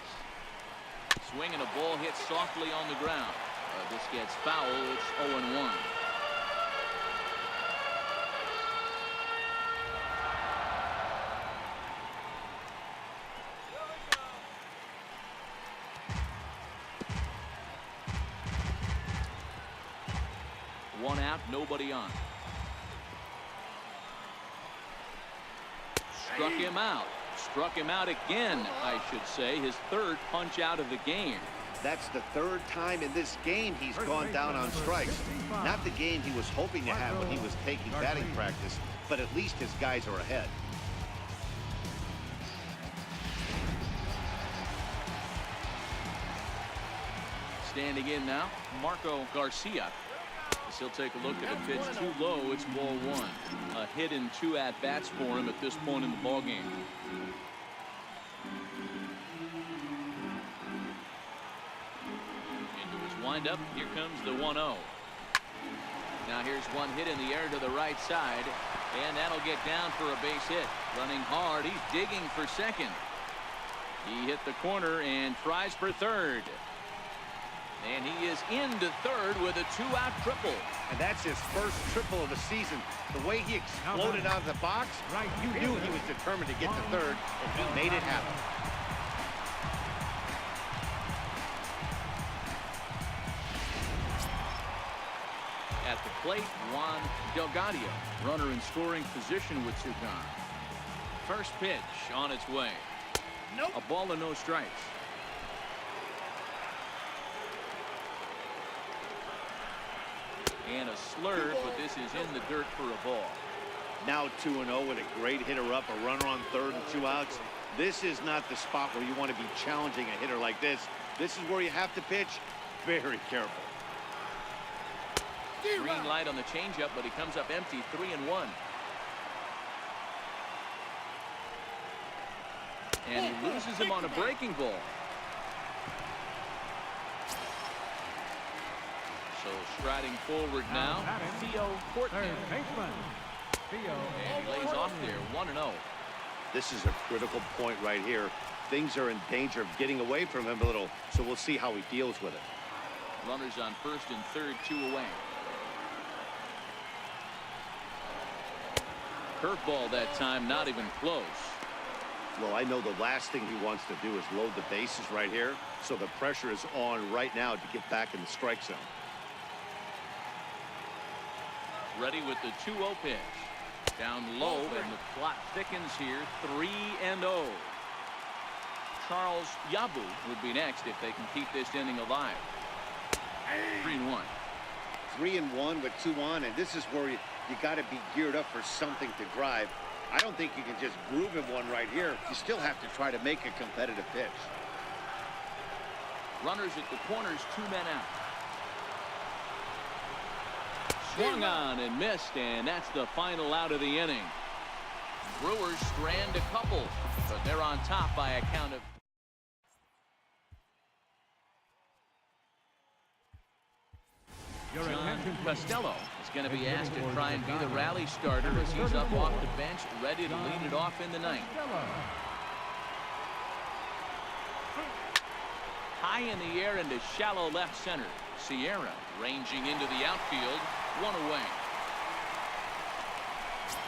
Swing and a ball hit softly on the ground. This gets foul. It's 0-1. One out, nobody on. Struck him out. Struck him out again, I should say. His third punch out of the game. That's the third time in this game he's gone down on strikes. Not the game he was hoping to have when he was taking batting practice, but at least his guys are ahead. Standing in now, Marco Garcia. As he'll take a look at a pitch too low. It's ball one. A hit in 2 at-bats for him at this point in the ballgame. Up. Here comes the 1-0. Now here's one hit in the air to the right side, and that'll get down for a base hit. Running hard, he's digging for second. He hit the corner and tries for third, and he is into third with a 2-out triple. And that's his first triple of the season. The way he exploded out of the box, you knew he was determined to get to third, and he made it happen. At the plate, Juan Delgadillo, runner in scoring position with 2 gone. First pitch on its way. Nope. A ball and no strikes. And a slurve, but this is in the dirt for a ball. Now 2-0 with a great hitter up, a runner on third and 2 outs. This is not the spot where you want to be challenging a hitter like this. This is where you have to pitch very careful. Green light on the changeup, but he comes up empty. 3-1. And he loses him on a breaking ball. So striding forward now, Theo Portman. Third baseman, Theo. And he lays off there, 1-0. This is a critical point right here. Things are in danger of getting away from him a little, so we'll see how he deals with it. Runners on first and third, 2 away. Curveball that time, not even close. Well, I know the last thing he wants to do is load the bases right here, so the pressure is on right now to get back in the strike zone. Ready with the 2-0 pitch. Down low, and the plot thickens here. 3-0. Charles Yabu would be next if they can keep this inning alive. 3-1. 3-1 with 2 on, and this is where you got to be geared up for something to drive. I don't think you can just groove him one right here. You still have to try to make a competitive pitch. Runners at the corners, 2 men out. Swung on and missed, and that's the final out of the inning. Brewers strand a couple, but they're on top by a count of John Costello is going to be asked to try and be the rally starter as he's up off the bench, ready to lead it off in the ninth. High in the air into shallow left center. Sierra ranging into the outfield, 1 away.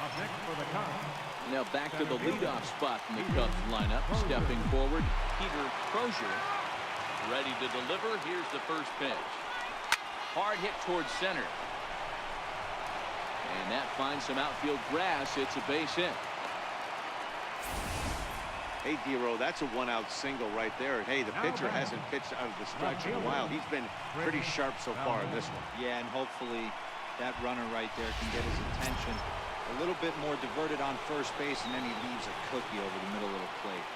Up next for the Cubs. Now back to the leadoff spot in the Cubs lineup. Stepping forward, Peter Crozier. Ready to deliver. Here's the first pitch. hard hit towards center. And that finds some outfield grass. It's a base hit. Hey, D-Row, that's a one-out single right there. Hey, the pitcher hasn't pitched out of the stretch in a while. He's been pretty sharp so far in this one. Yeah, and hopefully that runner right there can get his attention. A little bit more diverted on first base, and then he leaves a cookie over the middle of the plate.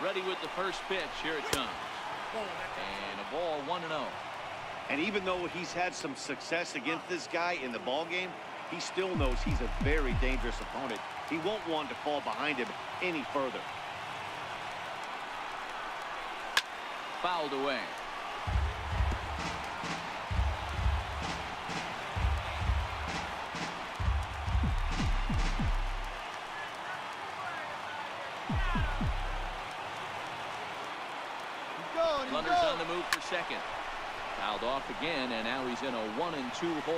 Ready with the first pitch. Here it comes. And a ball 1-0. And even though he's had some success against this guy in the ball game, he still knows he's a very dangerous opponent. He won't want to fall behind him any further. Fouled away. Runners on the move for second. Fouled off again, and now he's in a 1-2 hole.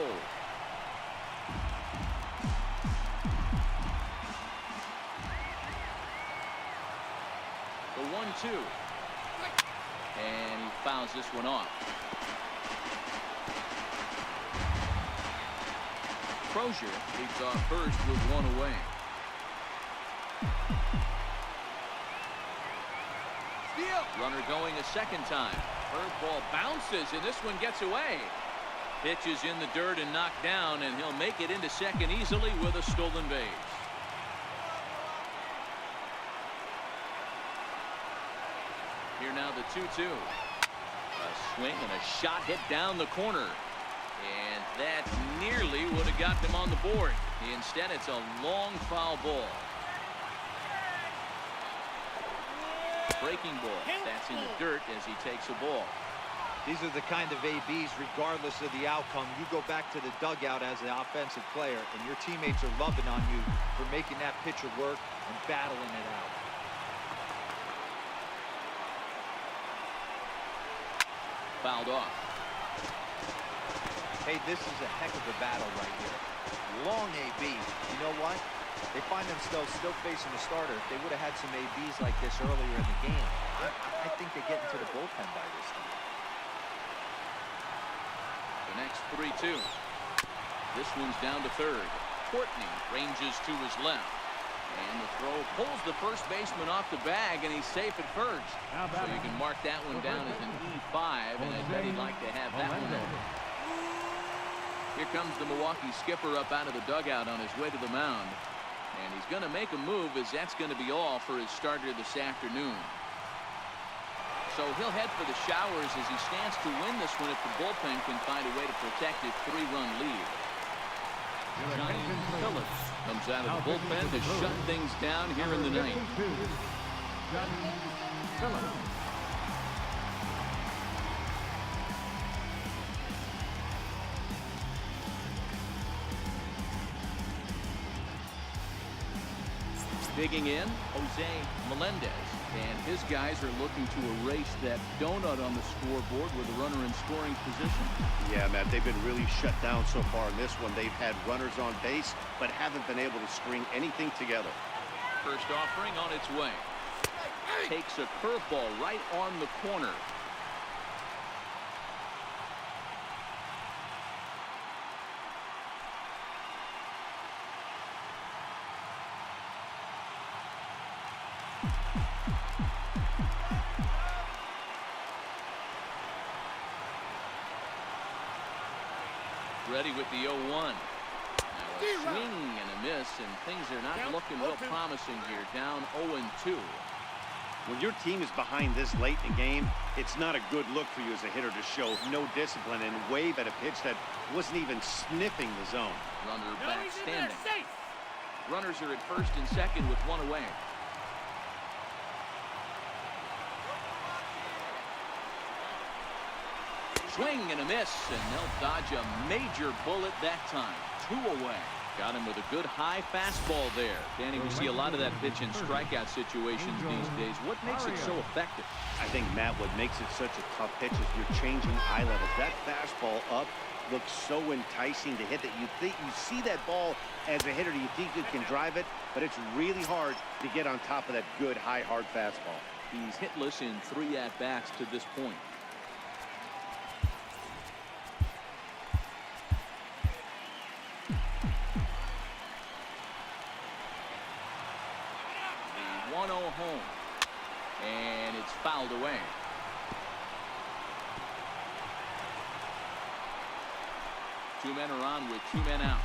The 1-2. And he fouls this one off. Crozier leads off first with one away. Runner going a second time. Curveball bounces, and this one gets away. Pitch is in the dirt and knocked down, and he'll make it into second easily with a stolen base. Here now the 2-2. A swing and a shot hit down the corner. And that nearly would have got them on the board. Instead, it's a long foul ball. Breaking ball. That's in the dirt as he takes a ball. These are the kind of ABs, regardless of the outcome. You go back to the dugout as an offensive player, and your teammates are loving on you for making that pitcher work and battling it out. Fouled off. Hey, this is a heck of a battle right here. Long AB. You know what? They find themselves still facing the starter. If they would have had some ABs like this earlier in the game, I think they get into the bullpen by this time. The next 3-2. This one's down to third. Courtney ranges to his left. And the throw pulls the first baseman off the bag, and he's safe at first. So you can mark that one down as an E5, and I bet he'd like to have that one over. Here comes the Milwaukee skipper up out of the dugout on his way to the mound. And he's going to make a move, as that's going to be all for his starter this afternoon. So he'll head for the showers as he stands to win this one if the bullpen can find a way to protect his 3-run lead. Johnny Phillips comes out of the bullpen to shut things down here in the ninth. Johnny Phillips. Digging in, Jose Melendez, and his guys are looking to erase that donut on the scoreboard with a runner in scoring position. Yeah, Matt, they've been really shut down so far in this one. They've had runners on base, but haven't been able to string anything together. First offering on its way. Takes a curveball right on the corner. Ready with the 0-1. Now a swing and a miss, and things are not looking real promising here. Down 0-2. When your team is behind this late in the game, it's not a good look for you as a hitter to show no discipline and wave at a pitch that wasn't even sniffing the zone. Runner back standing. Runners are at first and second with one away. Swing and a miss, and they'll dodge a major bullet that time. 2 away. Got him with a good high fastball there. Danny, we see a lot of that pitch in strikeout situations these days. What makes it so effective? I think, Matt, what makes it such a tough pitch is you're changing eye levels. That fastball up looks so enticing to hit that you see that ball as a hitter, you think you can drive it, but it's really hard to get on top of that good high hard fastball. He's hitless in 3 at-bats to this point. The 1-0 home, and it's fouled away. Two men are on with 2 men out.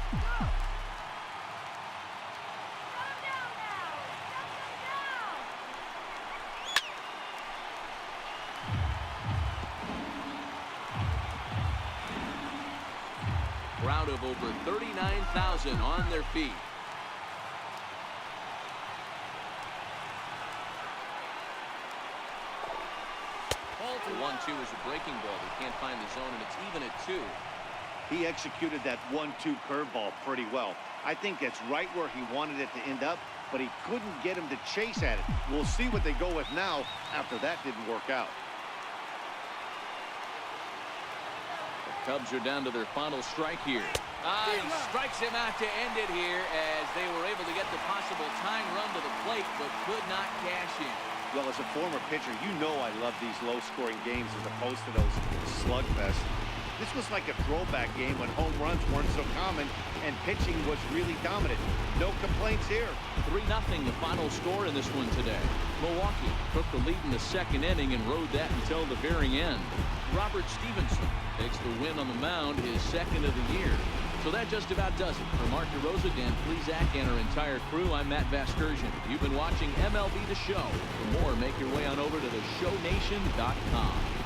Crowd of over 39,000 on their feet. The 1-2 is a breaking ball. They can't find the zone, and it's even at 2. He executed that 1-2 curveball pretty well. I think that's right where he wanted it to end up, but he couldn't get him to chase at it. We'll see what they go with now after that didn't work out. The Cubs are down to their final strike here. He strikes him out to end it here as they were able to get the possible tying run to the plate, but could not cash in. Well, as a former pitcher, you know I love these low-scoring games as opposed to those slugfests. This was like a throwback game when home runs weren't so common and pitching was really dominant. No complaints here. 3-0 the final score in this one today. Milwaukee took the lead in the 2nd inning and rode that until the very end. Robert Stephenson takes the win on the mound, his 2nd of the year. So that just about does it. For Mark DeRosa, Dan Plesac, and our entire crew, I'm Matt Vasgersian. You've been watching MLB The Show. For more, make your way on over to theshownation.com.